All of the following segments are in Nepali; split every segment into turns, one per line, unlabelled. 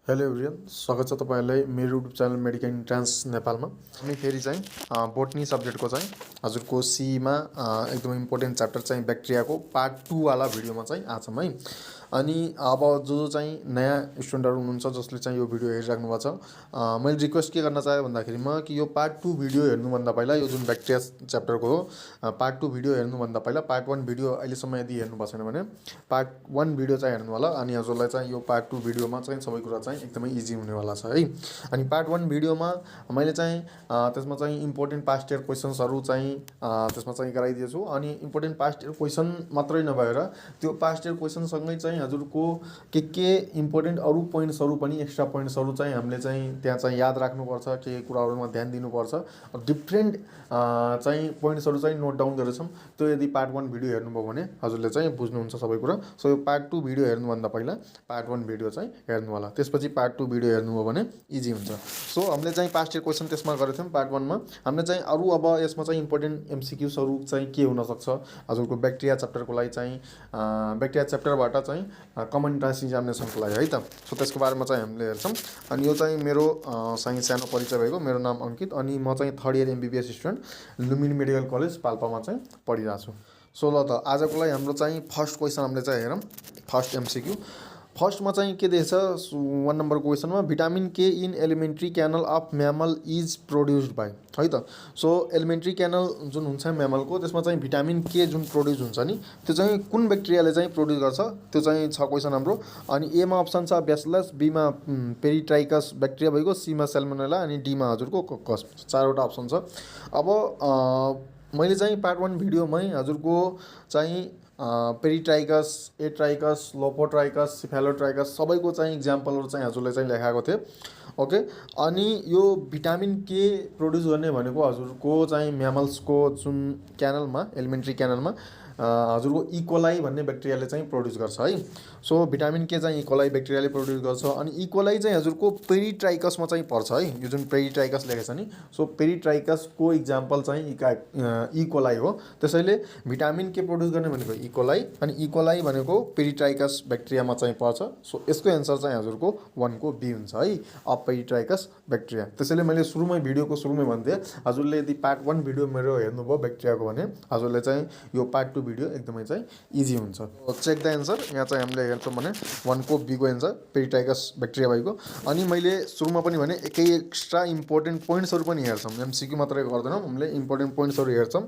हेलो एभ्रियन, स्वागत छ तपाईहरुलाई मेरो युट्युब च्यानल मेडिकल इन्ट्रान्स नेपालमा। हामी फेरि चाहिँ बोटनी सब्जेक्टको चाहिँ हजुरको सीमा एकदम इम्पोर्टेन्ट च्याप्टर चाहिँ ब्याक्टेरियाको पार्ट 2 वाला भिडियोमा चाहिँ आज है। अनि अब जो चाहिँ नयाँ स्टुडेन्टहरु हुनुहुन्छ जसले चाहिँ यो भिडियो हेरिराख्नु भएको छ, मैले रिक्वेस्ट के गर्न चाहे भन्दाखेरिमा कि यो पार्ट 2 भिडियो हेर्नुभन्दा पहिला यो जुन ब्याक्टेरिया च्याप्टरको हो पार्ट 2 भिडियो हेर्नुभन्दा पहिला पार्ट 1 भिडियो अहिलेसम्म यदि हेर्नु भएको छैन भने पार्ट 1 भिडियो चाहिँ हेर्नु होला। अनि हजुरलाई चाहिँ यो पार्ट 2 भिडियोमा चाहिँ सबै कुरा चाहिँ एकदमै इजी हुनेवाला छ है। अनि पार्ट 1 भिडियोमा मैले चाहिँ त्यसमा चाहिँ इम्पोर्टेन्ट पास्ट इयर क्वेशन्सहरु चाहिँ त्यसमा चाहिँ गराइदिएछु। अनि इम्पोर्टेन्ट पास्ट इयर क्वेशन मात्रै नभएर त्यो पास्ट इयर क्वेशन सँगै चाहिँ हजुरको के इम्पोर्टेन्ट अरु पोइन्ट्सहरु पनि एक्स्ट्रा पोइन्ट्सहरु चाहिँ हामीले चाहिँ त्यहाँ चाहिँ याद राख्नुपर्छ, के कुराहरुमा ध्यान दिनुपर्छ। डिफरेन्ट चाहिँ पोइन्ट्सहरु चाहिँ नोट डाउन गरेछौं। त्यो यदि पार्ट 1 भिडियो हेर्नुभयो भने हजुरले चाहिँ बुझ्नुहुन्छ सबै कुरा। सो यो पार्ट 2 भिडियो हेर्नुभन्दा पहिला पार्ट 1 भिडियो चाहिँ हेर्नु होला, त्यसपछि पार्ट 2 भिडियो हेर्नुभयो भने इजी हुन्छ। सो हामीले चाहिँ पास्ट इयर क्वेशन त्यसमा गरेथ्यौं पार्ट 1 मा। हामीले चाहिँ अरु अब यसमा चाहिँ इम्पोर्टेन्ट एमसीक्यूजहरु चाहिँ के हुन सक्छ हजुरको ब्याक्टेरिया च्याप्टरको लागि चाहिँ ब्याक्टेरिया च्याप्टरबाट चाहिँ कमन इन्ट्रान्स एक्जामिनेसनको लागि है त। सो त्यसको बारेमा चाहिँ हामीले हेर्छौं। अनि यो चाहिँ मेरो चाहिँ सानो परिचय भएको, मेरो नाम अंकित अनि म चाहिँ 3rd year MBBS student Lumbini medical college पाल्पामा चाहिँ पढिरहेको छु। सो ल त आजको लागि हाम्रो चाहिँ फर्स्ट क्वेशन हामीले चाहिँ हेरौं। फर्स्ट एमसीक्यू फर्स्टमा चाहिँ के दिएछ 1 नम्बर क्वेशनमा vitamin K in elementary canal of mammal is produced by है त। सो एलिमेन्ट्री क्यानल जुन हुन्छ म्यामलको त्यसमा चाहिँ भिटामिन के जुन प्रोड्युस हुन्छ नि त्यो चाहिँ कुन ब्याक्टेरियाले चाहिँ प्रोड्युस गर्छ त्यो चाहिँ छ क्वेशन हाम्रो। अनि ए मा अप्सन छ ब्यासिलस, बी मा पेरिट्राइकस ब्याक्टेरिया भएको, सी मा सल्मोनेला अनि डी मा हजुरको कोकस। चारवटा अप्सन छ। अब मैले चाहिँ पार्ट 1 भिडियोमै हजुरको चाहिँ पेरिट्राइकस, एट्राइकस, लोपोट्राइकस, सिफेलोट्राइकस सबैको चाहिँ इक्जाम्पलहरु चाहिँ हजुरले चाहिँ लेखाएको थिए। ओके, अनि यो भिटामिन के प्रोड्युस गर्ने भनेको हजुरको चाहिँ म्यामल्सको जुन क्यानलमा एलिमेन्ट्री क्यानलमा हजुरको इकोलाई भन्ने ब्याक्टेरियाले चाहिँ प्रोड्युस गर्छ है। सो भिटामिन के चाहिँ इकोलाई ब्याक्टेरियाले प्रोड्युस गर्छ। अनि इकोलाई चाहिँ हजुरको पेरिट्राइकसमा चाहिँ पर्छ है। यो जुन पेरिट्राइकस लेखेको छ नि, सो पेरिट्राइकसको इक्जाम्पल चाहिँ इकोलाई हो। त्यसैले भिटामिन के प्रोड्युस गर्ने भनेको इकोलाई अनि इकोलाई भनेको पेरिट्राइकस ब्याक्टेरियामा चाहिँ पर्छ। सो यसको एन्सर चाहिँ हजुरको 1 को बी हुन्छ है, अफ पेरिट्राइकस ब्याक्टेरिया। त्यसैले मैले सुरुमै भिडियोको सुरुमै भन्थे हजुरले यदि पार्ट 1 भिडियो मेरो हेर्नुभयो ब्याक्टेरियाको भने हजुरले चाहिँ यो पार्ट 2 भिडियो एकदमै चाहिँ इजी हुन्छ। Check the answer. यहाँ चाहिँ हामीले हेर्छौं भने 1 को बी को एन्सर पेरिट्राइकस ब्याक्टेरिया भएको। अनि मैले सुरुमा पनि भने एकै एक्स्ट्रा इम्पोर्टेन्ट पोइन्ट्सहरु पनि हेर्छौं, एमसीक्यू मात्रै गर्दैनौं, हामीले इम्पोर्टेन्ट पोइन्ट्सहरु हेर्छौं।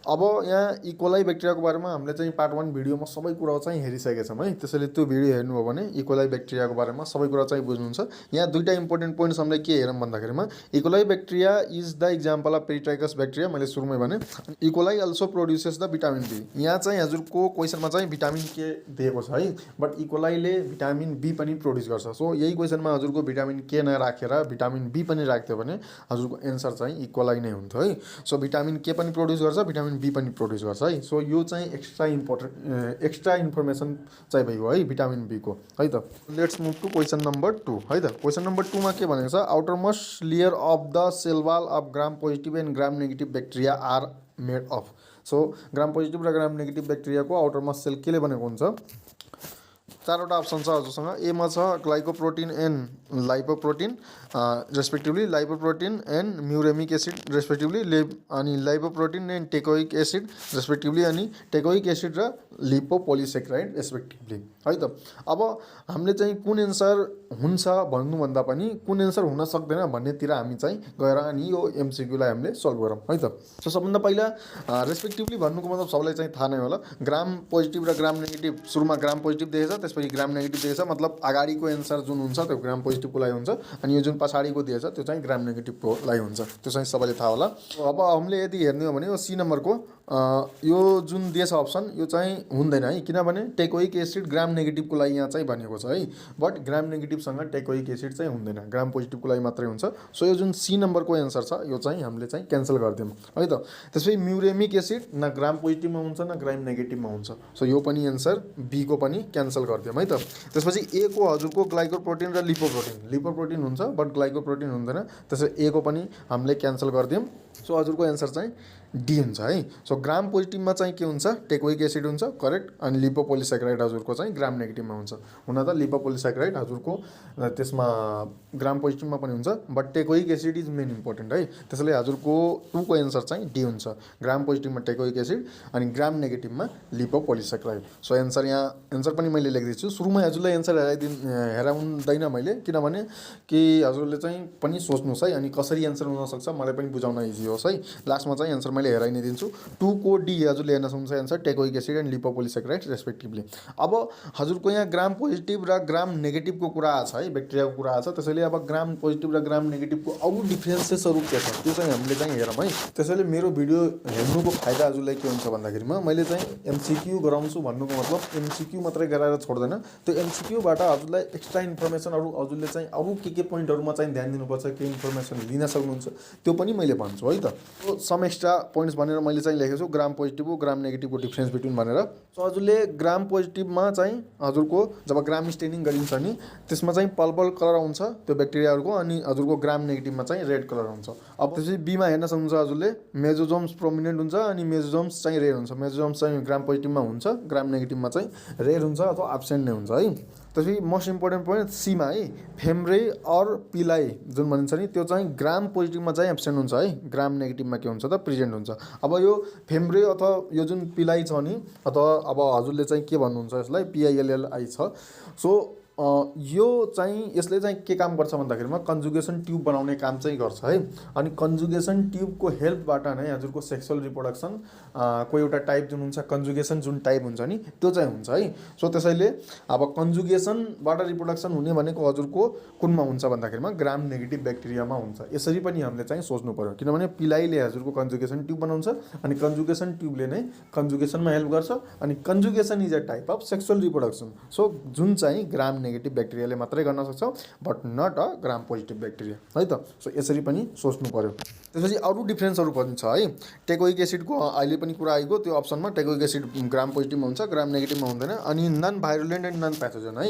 अब यहाँ इकोलाई ब्याक्टेरियाको बारेमा हामीले चाहिँ पार्ट 1 भिडियोमा सबै कुरा चाहिँ हेरिसकेका छौं है। त्यसैले त्यो भिडियो हेर्नुभयो भने इकोलाई ब्याक्टेरियाको बारेमा सबै कुरा चाहिँ बुझ्नुहुन्छ। यहाँ दुईटा इम्पोर्टेन्ट पोइन्ट्स हामीले के हेरौं भन्दाखेरिमा E coli bacteria is the example of peritrichous bacteria. मैले सुरुमै भने E coli also produces the vitamin B. यहाँ चाहिँ हजुरको क्वेशनमा चाहिँ भिटामिन के दिएको छ है, बट इकोलाईले भिटामिन बी पनि प्रोड्युस गर्छ। सो यही क्वेशनमा हजुरको भिटामिन के नराखेर भिटामिन बी पनि राख्थ्यो भने हजुरको एन्सर चाहिँ इकोलाई नै हुन्थ्यो है। सो भिटामिन के पनि प्रोड्युस गर्छ, भिटामिन बी पनि प्रोड्युस गर्छ है। सो यो चाहिँ एक्स्ट्रा इन्फर्मेसन चाहिँ भयो है भिटामिन बी को है त। Let's move to question number 2 है त। क्वेशन नम्बर 2 मा के भनेको छ outermost layer of the cell wall of gram positive and gram negative bacteria are made of. So gram positive र ग्राम नेगेटिभ ब्याक्टेरियाको आउटर मोस्ट सेल केले बनेको हुन्छ? चारवटा अप्सन छ हजुरसँग। ए मा छ glycoprotein and lipoprotein respectively, lipoprotein and muramic acid respectively, अनि lipoprotein and teichoic acid respectively, अनि टेकोइक एसिड र लिपोपोलिसेक्राइड रेस्पेक्टिभली है त। अब हामीले चाहिँ कुन एन्सर हुन्छ भन्नुभन्दा पनि कुन एन्सर हुन सक्दैन भन्नेतिर हामी चाहिँ गएर अनि यो एमसीक्यूलाई हामीले सल्भ गरौँ है त। सो सबभन्दा पहिला रेस्पेक्टिभली भन्नुको मतलब सबैलाई चाहिँ थाहा नै होला। ग्राम पोजिटिभ र ग्राम नेगेटिभ, सुरुमा ग्राम पोजिटिभ दिएछ त्यसपछि ग्राम नेगेटिभ दिएछ, मतलब अगाडिको एन्सर जुन हुन्छ त्यो ग्राम पोजिटिभको लागि हुन्छ अनि यो जुन पछाडिको दिएछ त्यो चाहिँ ग्राम नेगेटिभको लागि हुन्छ। त्यो चाहिँ सबैले थाहा होला। अब हामीले यदि हेर्ने हो भने यो सी नम्बरको यो जुन दिएछ अप्सन यो चाहिँ हुँदैन है, किनभने टेकोइक एसिड ग्राम नेगेटिभको लागि यहाँ चाहिँ भनेको छ है, बट ग्राम नेगेटिभसँग टेकोइक एसिड चाहिँ हुँदैन, ग्राम पोजिटिभको लागि मात्रै हुन्छ। सो यो जुन सी नम्बरको एन्सर छ यो चाहिँ हामीले चाहिँ क्यान्सल गरिदियौँ है त। त्यसपछि म्युरेमिक एसिड न ग्राम पोजिटिभमा हुन्छ न ग्राम नेगेटिभमा हुन्छ। सो यो पनि एन्सर बी को पनि क्यान्सल गरिदियौँ है त। त्यसपछि ए को हजुरको ग्लाइकोप्रोटिन र लिपोप्रोटिन हुन्छ बट ग्लाइकोप्रोटिन हुँदैन, त्यसपछि ए को पनि हामीले क्यान्सल गरिदियौँ। सो हजुरको एन्सर चाहिँ डी हुन्छ है। सो ग्राम पोजिटिभमा चाहिँ के हुन्छ, टेकोइक एसिड हुन्छ, करेक्ट। अनि लिपोपोलिसेक्राइड हजुरको चाहिँ ग्राम नेगेटिभमा हुन्छ। हुन त लिपोपोलिसेक्राइड हजुरको त्यसमा ग्राम पोजिटिभमा पनि हुन्छ, but teichoic acid is main important है। त्यसैले हजुरको 2 को एन्सर चाहिँ डी हुन्छ। ग्राम पोजिटिभमा टेकोइक एसिड अनि ग्राम नेगेटिभमा लिपोपोलिसेक्राइड। सो एन्सर यहाँ एन्सर पनि मैले लेखिदिन्छु। सुरुमा हजुरलाई एन्सर हेराउँदैन मैले, किनभने कि हजुरले चाहिँ पनि सोच्नुहोस् है, अनि कसरी एन्सर हुनसक्छ मलाई पनि बुझाउन इजी होस् है। लास्टमा चाहिँ एन्सर मैले हेराइ नै दिन्छु। 2 को डी हजुरले हेर्न सक्नुहुन्छ answer, teichoic acid and lipopolysaccharide respectively. अब हजुरको यहाँ ग्राम पोजिटिभ र ग्राम नेगेटिभको कुरा छ है, ब्याक्टेरियाको कुरा छ। त्यसैले अब ग्राम पोजिटिभ र ग्राम नेगेटिभको अरू डिफ्रेन्सेसहरू के छ त्यो चाहिँ हामीले चाहिँ हेरौँ है। त्यसैले मेरो भिडियो हेर्नुको फाइदा हजुरलाई के हुन्छ भन्दाखेरिमा मैले चाहिँ एमसिक्यू गराउँछु भन्नुको मतलब एमसिक्यू मात्रै गराएर छोड्दैन, त्यो एमसिक्यूबाट हजुरलाई एक्स्ट्रा इन्फर्मेसनहरू हजुरले चाहिँ अरू के पोइन्टहरूमा चाहिँ ध्यान दिनुपर्छ, के इन्फर्मेसन लिन सक्नुहुन्छ त्यो पनि मैले भन्छु है त। सम एक्स्ट्रा पोइन्ट्स भनेर मैले चाहिँ लेखेको छु ग्राम पोजिटिभ ग्राम नेगेटिभको डिफ्रेन्स बिट्विन भनेर। सो हजुरले ग्राम पोजिटिभमा चाहिँ हजुरको जब ग्राम स्टेनिङ गरिन्छ नि त्यसमा चाहिँ पर्पल कलर आउँछ त्यो ब्याक्टेरियाहरूको, अनि हजुरको ग्राम नेगेटिभमा चाहिँ रेड कलर हुन्छ। अब त्यसपछि बीमा हेर्न सक्नुहुन्छ हजुरले मेजोजोम्स प्रोमिनेन्ट हुन्छ अनि मेजोजोम्स चाहिँ रेयर हुन्छ। मेजोजोम्स चाहिँ ग्राम पोजिटिभमा हुन्छ, ग्राम नेगेटिभमा चाहिँ रेयर हुन्छ अथवा एब्सेन्ट नै हुन्छ है। त्यसपछि मोस्ट इम्पोर्टेन्ट पोइन्ट सीमा है, फेम्ब्रे और पिलाई जुन भनिन्छ नि त्यो चाहिँ ग्राम पोजिटिभमा चाहिँ एब्सेन्ट हुन्छ है, ग्राम नेगेटिभमा के हुन्छ त प्रेजेन्ट हुन्छ। अब यो फेम्ब्रे अथवा यो जुन पिलाई छ नि, अथवा अब हजुरले चाहिँ के भन्नुहुन्छ यसलाई पिआइएलएलआई छ। सो यो चाहिँ यसले चाहिँ के काम गर्छ भन्दाखेरिमा कन्जुगेसन ट्युब बनाउने काम चाहिँ गर्छ है। अनि कन्जुगेसन ट्युबको हेल्पबाट नै हजुरको सेक्सुअल रिप्रोडक्सन को एउटा टाइप जुन हुन्छ कन्जुगेसन जुन टाइप हुन्छ नि त्यो चाहिँ हुन्छ है। सो त्यसैले अब कन्जुगेसनबाट रिप्रोडक्सन हुने भनेको हजुरको कुनमा हुन्छ भन्दाखेरिमा ग्राम नेगेटिभ ब्याक्टेरियामा हुन्छ। यसरी पनि हामीले चाहिँ सोच्नु पर्यो, किनभने पिलाइले हजुरको कन्जुगेसन ट्युब बनाउँछ अनि कन्जुगेसन ट्युबले नै कन्जुगेसनमा हेल्प गर्छ, अनि conjugation is a type of sexual reproduction. So जुन चाहिँ ग्राम नेगेटिभ ब्याक्टेरियाले मात्रै गर्न सक्छ, but not a gram positive bacteria है त। सो यसरी पनि सोच्नु पर्यो। त्यसपछि अरू डिफ्रेन्सहरू पनि छ है। टेकोइक एसिडको अहिले पनि कुरा आइगयो, त्यो अप्सनमा टेकोइक एसिड ग्राम पोजिटिभमा हुन्छ, ग्राम नेगेटिभमा हुँदैन। अनि नन भाइरुलेन्ट एन्ड नन प्याथोजन है,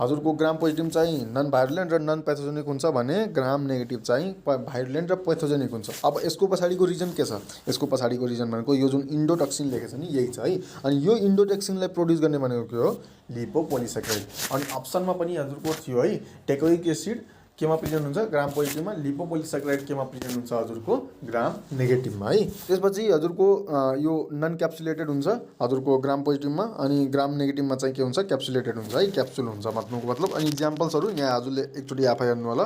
हजुरको ग्राम पोजिटिभ चाहिँ नन भाइरुलेन्ट र नन प्याथोजेनिक हुन्छ भने ग्राम नेगेटिभ चाहिँ भाइरुलेन्ट र प्याथोजेनिक हुन्छ। अब यसको पछाडिको रिजन के छ, यसको पछाडिको रिजन भनेको यो जुन इन्डोटक्सिन लेखेको छ नि यही छ है। अनि यो इन्डोटक्सिनलाई प्रोड्युस गर्ने भनेको के हो, लिपोपोलिसेक्राइड। अनि अप्सनमा पनि हजुरको थियो है टेकोइक एसिड केमा प्रेजेन्ट हुन्छ, ग्राम पोजिटिभमा, लिपोपोलिसेक्राइड केमा प्रेजेन्ट हुन्छ हजुरको ग्राम नेगेटिभमा है। त्यसपछि हजुरको यो नन क्याप्सुलेटेड हुन्छ हजुरको ग्राम पोजिटिभमा, अनि ग्राम नेगेटिभमा चाहिँ के हुन्छ क्याप्सुलेटेड हुन्छ है, क्याप्सुल हुन्छ भन्नुको मतलब। अनि इक्जाम्पल्सहरू यहाँ हजुरले एकचोटि आफै हेर्नु होला,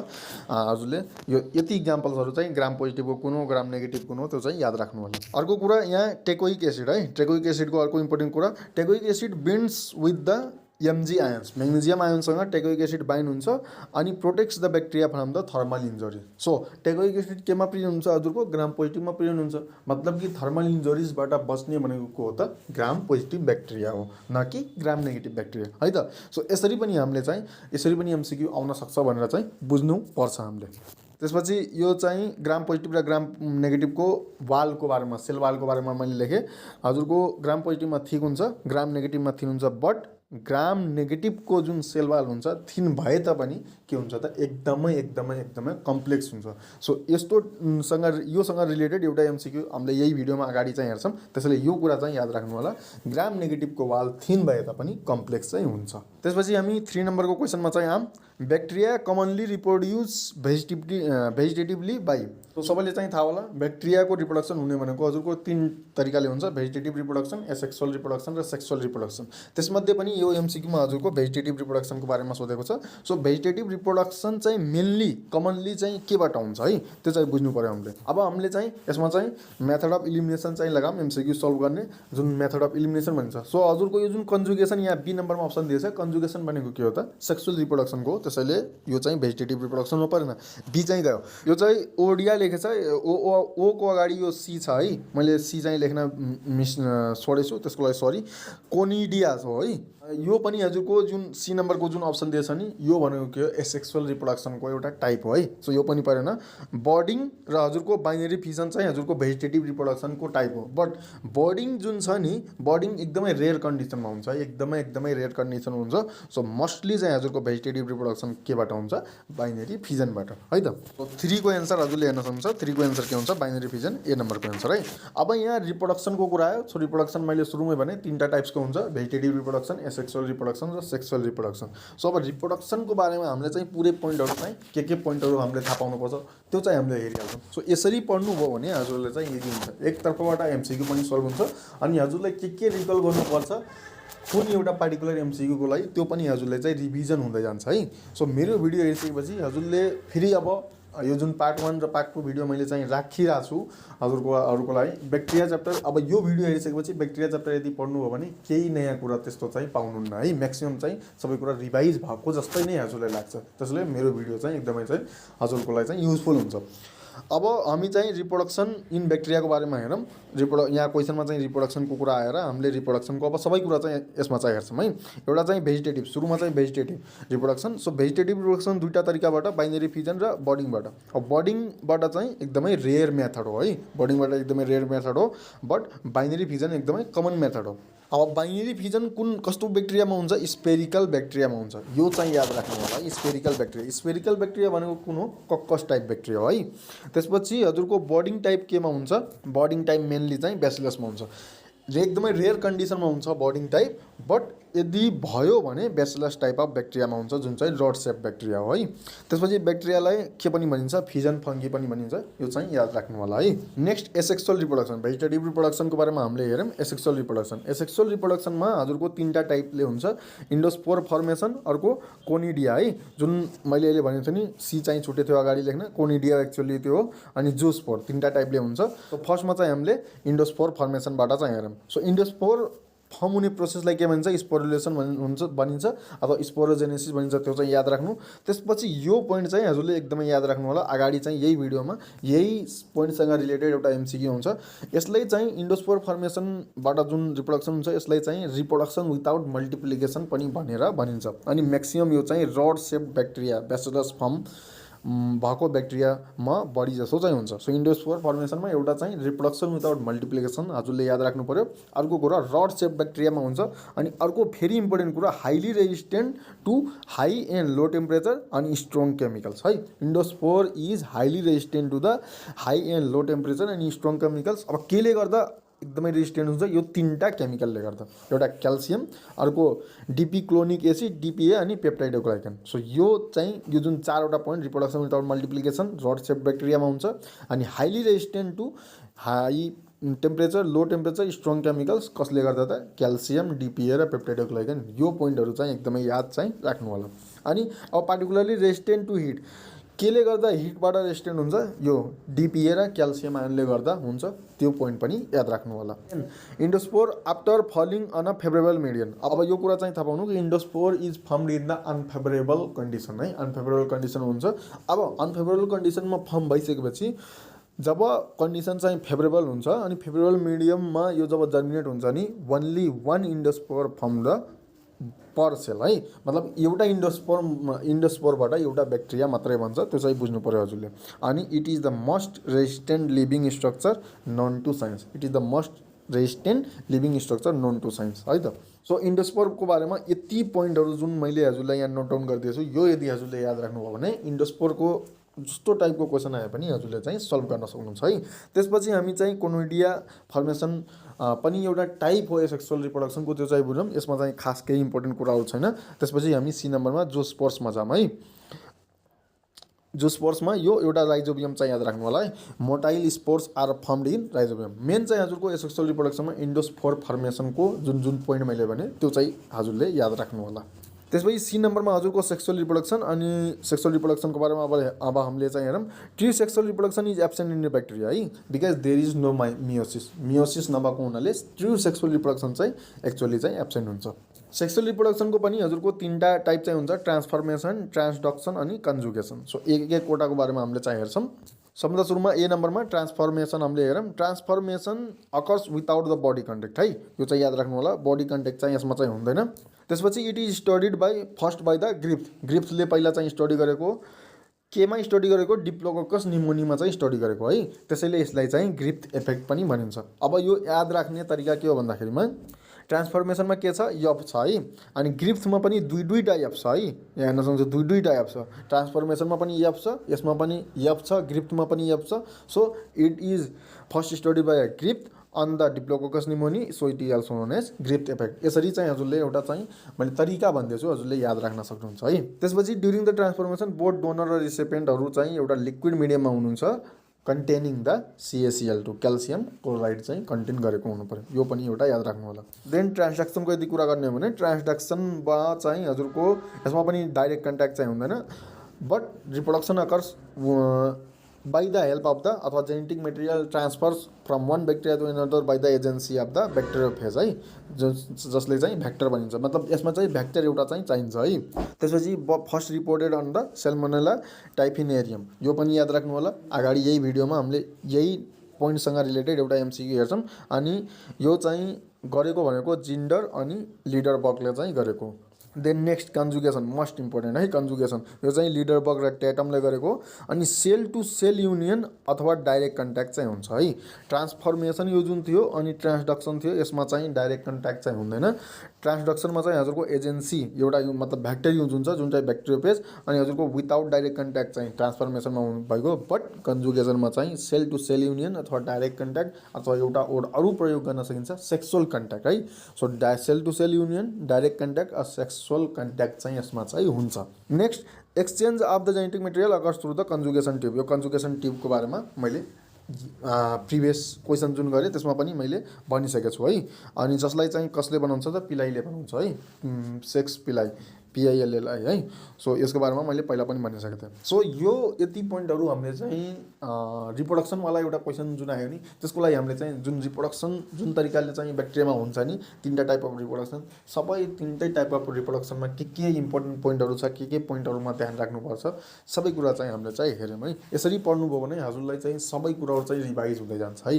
हजुरले यो यति इक्जाम्पल्सहरू चाहिँ ग्राम पोजिटिभको कुन हो ग्राम नेगेटिभ कुन हो त्यो चाहिँ याद राख्नु होला। अर्को कुरा यहाँ टेकोइक एसिड है, टेकोइक एसिडको अर्को इम्पोर्टेन्ट कुरा, teichoic acid binds with the Mg ions, magnesium आयन्ससँग टेकोइक एसिड बाइन्ड हुन्छ अनि protects the bacteria from the thermal injury. So teichoic acid केमा प्रेजेन्ट हुन्छ हजुरको ग्राम पोजिटिभमा प्रेजेन्ट हुन्छ, मतलब कि थर्मल इन्जरिजबाट बच्ने भनेको को हो त ग्राम पोजिटिभ ब्याक्टेरिया हो, न कि ग्राम नेगेटिभ ब्याक्टेरिया है त। सो यसरी पनि हामीले चाहिँ यसरी पनि एमसिक्यू आउन सक्छ भनेर चाहिँ बुझ्नुपर्छ हामीले। त्यसपछि यो चाहिँ ग्राम पोजिटिभ र ग्राम नेगेटिभको वालको बारेमा, सेल वालको बारेमा मैले लेखेँ। हजुरको ग्राम पोजिटिभमा थिक हुन्छ, ग्राम नेगेटिभमा थिन हुन्छ, बट ग्राम नेगेटिभको जुन सेल वाल हुन्छ थिन भए तापनि के हुन्छ त एकदमै एकदमै एकदमै कम्प्लेक्स हुन्छ। सो यस्तोसँग योसँग रिलेटेड एउटा एमसिक्यू हामीले यही भिडियोमा अगाडि चाहिँ हेर्छौँ, त्यसैले यो कुरा चाहिँ याद राख्नु होला, ग्राम नेगेटिभको वाल थिन भए तापनि कम्प्लेक्स चाहिँ हुन्छ। त्यसपछि हामी 3 नम्बरको क्वेसनमा चाहिँ आम ब्याक्टेरिया कमनली रिप्रोड्युस भेजिटेटिभली बाई। तो सबैले चाहिँ थाहा होला ब्याक्टेरियाको रिप्रोडक्सन हुने भनेको हजुरको 3 तरिकाले हुन्छ, भेजिटेटिभ रिप्रोडक्सन, एसेक्सुअल रिप्रोडक्सन र सेक्सुअल रिप्रोडक्सन। त्यसमध्ये पनि यो एमसिक्यूमा हजुरको भेजिटेटिभ रिप्रोडक्सनको बारेमा सोधेको छ। सो भेजिटेटिभ रिप्रोडक्सन चाहिँ मेनली कमनली चाहिँ केबाट हुन्छ है त्यो चाहिँ बुझ्नु पर्यो हामीले। अब हामीले चाहिँ यसमा चाहिँ मेथड अफ इलिमिनेसन चाहिँ लगाम एमसिक्यू सल्भ गर्ने, जुन मेथड अफ इलिमिनेसन भनिन्छ। सो हजुरको यो जुन कन्जुगेसन यहाँ बी नम्बरमा अप्सन दिएछ, कन्जुगेसन भनेको के हो त सेक्सुअल रिप्रोडक्सनको, त्यसैले यो चाहिँ भेजिटेटिभ रिप्रोडक्सनमा परेन, बी चाहिँ गयो। यो चाहिँ ओडिया लेखेछ, ओ को अगाडि यो सी छ है, मैले सी चाहिँ लेख्न छोडेछु त्यसको लागि सरी, कोनिडिया हो है। यो पनि हजुरको जुन सी नम्बरको जुन अप्सन दिएछ नि यो भनेको के हो एसेक्सुअल रिप्रोडक्सनको एउटा टाइप हो है। सो यो पनि परेन। बर्डिङ र हजुरको बाइनरी फिजन चाहिँ हजुरको भेजिटेटिभ रिप्रोडक्सनको टाइप हो। बट बर्डिङ जुन छ नि बर्डिङ एकदमै रेयर कन्डिसनमा हुन्छ है, एकदमै रेयर कन्डिसन हुन्छ। सो मोस्टली चाहिँ हजुरको भेजिटेटिभ रिप्रोडक्सन केबाट हुन्छ बाइनरी फिजनबाट है त। 3 को एन्सर हजुरले हेर्न सक्नुहुन्छ। 3 को एन्सर के हुन्छ बाइनरी फिजन, ए नम्बरको एन्सर है। अब यहाँ रिप्रोडक्सनको कुरा आयो। सो रिप्रोडक्सन मैले सुरुमै भने 3टा टाइप्सको हुन्छ, भेजिटेटिभ रिप्रोडक्सन, एसेक्सुअल रिप्रोडक्सन र सेक्सुअल रिप्रोडक्सन। सो अब रिप्रोडक्सनको बारेमा हामीले चाहिँ पुरै पोइन्टहरू चाहिँ के पोइन्टहरू हामीले थाहा पाउनुपर्छ त्यो चाहिँ हामीले हेरिहाल्छौँ। सो यसरी पढ्नुभयो भने हजुरले चाहिँ यदि हुन्छ एकतर्फबाट एमसिक्यू पनि सल्भ हुन्छ अनि हजुरलाई के रिकल गर्नुपर्छ कुनै एउटा पार्टिकुलर एमसिक्यूको लागि त्यो पनि हजुरले चाहिँ रिभिजन हुँदै जान्छ है। सो मेरो भिडियो हेरिसकेपछि हजुरले फेरि अब यो जुन पार्ट 1 र पार्ट 2 भिडियो मैले चाहिँ राखिरहेको छु हजुरको लागि ब्याक्टेरिया च्याप्टर। अब यो भिडियो हेरिसकेपछि ब्याक्टेरिया च्याप्टर यदि पढ्नुभयो भने केही नयाँ कुरा त्यस्तो चाहिँ पाउनुहुन्न है। म्याक्सिमम चाहिँ सबै कुरा रिभाइज भएको जस्तै नै हजुरलाई लाग्छ। त्यसैले मेरो भिडियो चाहिँ एकदमै चाहिँ हजुरको लागि चाहिँ युजफुल हुन्छ। अब हामी चाहिँ रिप्रोडक्सन इन ब्याक्टेरियाको बारेमा हेरौँ। यहाँ क्वेसनमा चाहिँ रिप्रोडक्सनको कुरा आएर हामीले रिप्रोडक्सनको अब सबै कुरा चाहिँ यसमा चाहिँ हेर्छौँ है। एउटा चाहिँ भेजिटेटिभ, सुरुमा चाहिँ vegetative reproduction. So vegetative reproduction दुईवटा तरिकाबाट, बाइनरी फिजन र बर्डिङबाट। अब बर्डिङबाट चाहिँ एकदमै रेयर मेथड हो है, बर्डिङबाट एकदमै रेयर मेथड हो। बट बाइनरी फिजन एकदमै कमन मेथड हो। अब बाइनरी फिजन कस्तो ब्याक्टेरियामा हुन्छ स्पेरिकल ब्याक्टेरियामा हुन्छ। यो चाहिँ याद राख्नु होला स्पेरिकल ब्याक्टेरिया। स्पेरिकल ब्याक्टेरिया भनेको कुन हो कक्कस टाइप ब्याक्टेरिया हो है। त्यसपछि हजुरको बर्डिङ टाइप केमा हुन्छ, बर्डिङ टाइप मेनली चाहिँ ब्यासिलसमा हुन्छ। एकदमै रेयर कन्डिसनमा हुन्छ बर्डिङ टाइप। बट यदि भयो भने ब्यासिलस टाइप अफ ब्याक्टेरियामा हुन्छ जुन चाहिँ रड सेप ब्याक्टेरिया हो है। त्यसपछि ब्याक्टेरियालाई के पनि भनिन्छ फिजन फङ्गी पनि भनिन्छ। यो चाहिँ याद राख्नु होला है। नेक्स्ट एसेक्सुअल रिप्रोडक्सन, भेजिटेटिभ रिप्रोडक्सनको बारेमा हामीले हेरौँ। एसेक्सुअल रिप्रोडक्सन, एसेक्सुअल रिप्रोडक्सनमा हजुरको 3टा टाइपले हुन्छ। इन्डोस्पोर फर्मेसन, अर्को कोनिडिया है, जुन मैले अहिले भनेको थिएँ नि सी चाहिँ छुट्टै थियो अगाडि लेख्न, कोनिडिया एक्चुअली त्यो हो। अनि जुस्पोर, 3टा टाइपले हुन्छ। सो फर्स्टमा चाहिँ हामीले इन्डोस्पोर फर्मेसनबाट चाहिँ हेरौँ। सो इन्डोस्पोर फर्म हुने प्रोसेसलाई के भनिन्छ स्पोरुलेसन भनिन्छ अथवा स्पोरोजेनेसिस भनिन्छ, त्यो चाहिँ याद राख्नु। त्यसपछि यो पोइन्ट चाहिँ हजुरले एकदमै याद राख्नु होला। अगाडि चाहिँ यही भिडियोमा यही पोइन्टसँग रिलेटेड एउटा एमसिक्यू हुन्छ। यसलाई चाहिँ इन्डोस्पोर फर्मेसनबाट जुन रिप्रोडक्सन हुन्छ यसलाई चाहिँ रिप्रोडक्सन विदाउट मल्टिप्लिकेसन पनि भनेर भनिन्छ। अनि म्याक्सिमम यो चाहिँ रड सेप ब्याक्टेरिया ब्यासिलस फर्म भएको ब्याक्टेरियामा बढी जसो चाहिँ हुन्छ। सो इन्डोस्पोर फर्मेसनमा एउटा चाहिँ रिप्रोडक्सन विदाउट मल्टिप्लिकेसन हजुरले याद राख्नु पर्यो। अर्को कुरा रड सेप ब्याक्टेरियामा हुन्छ। अनि अर्को फेरि इम्पोर्टेन्ट कुरा highly resistant to high and low temperature अनि स्ट्रङ केमिकल्स है। Endospore is highly resistant to the high and low temperature अनि स्ट्रङ केमिकल्स। अब केले गर्दा एकदमै रेजिस्टेन्ट हुन्छ यो 3टा केमिकलले गर्दा, एउटा क्याल्सियम, अर्को डिपिक्लोनिक एसिड डिपिए अनि पेप्टाइडोग्लाइकन। सो यो चाहिँ यो जुन 4वटा point reproduction without multiplication rod shape ब्याक्टेरियामा हुन्छ। अनि highly resistant to high temperature low temperature strong chemicals कसले गर्दा त क्याल्सियम डिपिए र पेप्टाइडोग्लाइकन। यो पोइन्टहरू चाहिँ एकदमै याद चाहिँ राख्नु होला। अनि अब पार्टिकुलरली रेजिस्टेन्ट टु हिट केले गर्दा हिटबाट रेजिस्टेन्ट हुन्छ यो डिपिए र क्याल्सियम आयनले गर्दा हुन्छ, त्यो पोइन्ट पनि याद राख्नु होला। Endospore after falling on a favourable medium. अब यो कुरा चाहिँ थाहा पाउनु कि endospore is formed in the unfavourable condition है, अनफेभरेबल कन्डिसन हुन्छ। अब अनफेभरेबल कन्डिसनमा फर्म भइसकेपछि जब कन्डिसन चाहिँ फेभरेबल हुन्छ अनि फेभरेबल मिडियममा यो जब जर्मिनेट हुन्छ नि only 1 endospore form the per cell है। मतलब एउटा इन्डोस्पोरबाट एउटा ब्याक्टेरिया मात्रै भन्छ, त्यो चाहिँ बुझ्नु पर्यो हजुरले। अनि it is the most resistant living structure known to science. It is the most resistant living structure known to science है त। सो इन्डोस्पोरको बारेमा यति पोइन्टहरू जुन मैले हजुरलाई यहाँ नोट डाउन गरिदिएछु यो यदि हजुरले याद राख्नुभयो भने इन्डोस्पोरको जस्तो टाइपको क्वेसन आए पनि हजुरले चाहिँ सल्भ गर्न सक्नुहुन्छ है। त्यसपछि हामी चाहिँ कोनिडिया फर्मेसन पनि एउटा टाइप हो एसेक्सुअल रिप्रोडक्सनको, त्यो चाहिँ बुझौँ। यसमा चाहिँ खास केही इम्पोर्टेन्ट कुराहरू छैन। त्यसपछि हामी सी नम्बरमा जुस्पोर्समा जाऊँ है। जुस्पोर्समा यो एउटा राइजोबियम चाहिँ याद राख्नु होला है। Motile spores are formed in Rhizobium. Main चाहिँ हजुरको एसेक्सुअल रिप्रोडक्सनमा इन्डोस्पोर फर्मेसनको जुन पोइन्ट मैले भने त्यो चाहिँ हजुरले याद राख्नु होला। त्यसपछि सी नम्बरमा हजुरको सेक्सुअल रिप्रोडक्सन। अनि सेक्सुअल रिप्रोडक्सनको बारेमा अब हामीले चाहिँ हेरौँ। True sexual reproduction is absent in the bacteria है, because there is no meiosis नभएको हुनाले ट्रु सेक्सुअल रिप्रोडक्सन चाहिँ एक्चुअली चाहिँ एब्सेन्ट हुन्छ। सेक्सुअल रिप्रोडक्सनको पनि हजुरको 3टा टाइप चाहिँ हुन्छ, ट्रान्सफर्मेसन, ट्रान्सडक्सन अनि कन्जुगेसन। सो एक बारेमा हामीले चाहिँ हेर्छौँ। सबभन्दा सुरुमा ए नम्बरमा ट्रान्सफर्मेसन हामीले हेरौँ। Transformation occurs without the body contact है, यो चाहिँ याद राख्नु होला। बडी कन्ट्याक्ट चाहिँ यसमा चाहिँ हुँदैन। त्यसपछि it is studied first by the ग्रिफ्थले पहिला चाहिँ स्टडी गरेको, केमा स्टडी गरेको, डिप्लोकोकस निमोनियामा चाहिँ स्टडी गरेको है। त्यसैले यसलाई चाहिँ ग्रिफ्थ इफेक्ट पनि भनिन्छ। अब यो याद राख्ने तरिका के हो भन्दाखेरिमा ट्रान्सफर्मेसनमा के छ, यफ छ है, अनि ग्रिफ्थमा पनि दुईटा यफ छ है। यहाँ हेर्न सक्नुहुन्छ दुईटा यफ छ, ट्रान्सफर्मेसनमा पनि यफ छ, यसमा पनि यफ छ, ग्रिफ्थमा पनि यफ छ। So it is first study by Griffith on the Diplococcus pneumoniae, so it is also known as Griffith effect. यसरी चाहिँ हजुरले एउटा चाहिँ मैले तरिका भन्दैछु, हजुरले याद राख्न सक्नुहुन्छ है। त्यसपछि during the transformation both donor र रिसिपिएन्टहरू चाहिँ एउटा लिक्विड मिडियममा हुनुहुन्छ containing the CaCl2 calcium chloride चाहिँ कन्टेन गरेको हुनु पर्यो, यो पनि एउटा याद राख्नु होला। देन ट्रान्सडक्सनको यदि कुरा गर्ने हो भने ट्रान्सडक्सनमा चाहिँ हजुरको यसमा पनि डाइरेक्ट कन्ट्याक्ट चाहिँ हुँदैन, but reproduction occurs by the help of the अथवा genetic material transfers from one bacteria to another by the agency of the bacteriophage है, जसले चाहिँ भ्याक्टर भनिन्छ। मतलब यसमा चाहिँ भ्याक्टर एउटा चाहिँ चाहिन्छ है। त्यसपछि first reported on the Salmonella typhimurium, यो पनि याद राख्नु होला। अगाडि यही भिडियोमा हामीले यही पोइन्टसँग रिलेटेड एउटा MCQ हेर्छौँ, अनि यो चाहिँ गरेको भनेको जिन्डर अनि लिडर बकले चाहिँ गरेको। Then next conjugation, most important है कन्जुगेसन, यो चाहिँ लिडर बग र टेटमले गरेको। अनि सेल टु सेल युनियन अथवा डाइरेक्ट कन्ट्याक्ट चाहिँ हुन्छ है। ट्रान्सफर्मेसन यो जुन थियो अनि ट्रान्सडक्सन थियो, यसमा चाहिँ डाइरेक्ट कन्ट्याक्ट चाहिँ हुँदैन। ट्रान्सडक्सनमा चाहिँ हजुरको एजेन्सी एउटा मतलब भ्याक्टर युज हुन्छ जुन चाहिँ ब्याक्टेरियोफेज, अनि हजुरको विदाउट डाइरेक्ट कन्ट्याक्ट चाहिँ ट्रान्सफर्मेसनमा भएको। बट कन्जुगेसनमा चाहिँ सेल टु सेल युनियन अथवा डाइरेक्ट कन्ट्याक्ट अथवा एउटा अरू प्रयोग गर्न सकिन्छ सेक्सुअल कन्ट्याक्ट है। So cell to cell union, direct contact र सेक्सुअल कन्ट्याक्ट चाहिँ यसमा चाहिँ हुन्छ। Next exchange of the genetic material occurs through the conjugation tube, यो कन्जुगेसन ट्युबको बारेमा मैले प्रिभियस क्वेसन जुन गरेँ त्यसमा पनि मैले भनिसकेको छु है। अनि जसलाई चाहिँ कसले बनाउँछ त, पिलाइले बनाउँछ है, सेक्स पिलाइ PILLI है। सो यसको बारेमा मैले पहिला पनि भनिसकेको थिएँ। सो यो यति पोइन्टहरू हामीले चाहिँ रिप्रोडक्सनवाला एउटा क्वेसन जुन आयो नि त्यसको लागि हामीले चाहिँ जुन रिप्रोडक्सन जुन तरिकाले चाहिँ ब्याक्टेरियामा हुन्छ नि, तिनवटा टाइप अफ रिप्रोडक्सन, सबै तिनटै टाइप अफ रिप्रोडक्सनमा के इम्पोर्टेन्ट पोइन्टहरू छ, के पोइन्टहरूमा ध्यान राख्नुपर्छ, सबै कुरा चाहिँ हामीले चाहिँ हेऱ्यौँ है। यसरी पढ्नुभयो भने हजुरलाई चाहिँ सबै कुराहरू चाहिँ रिभाइज हुँदै जान्छ है।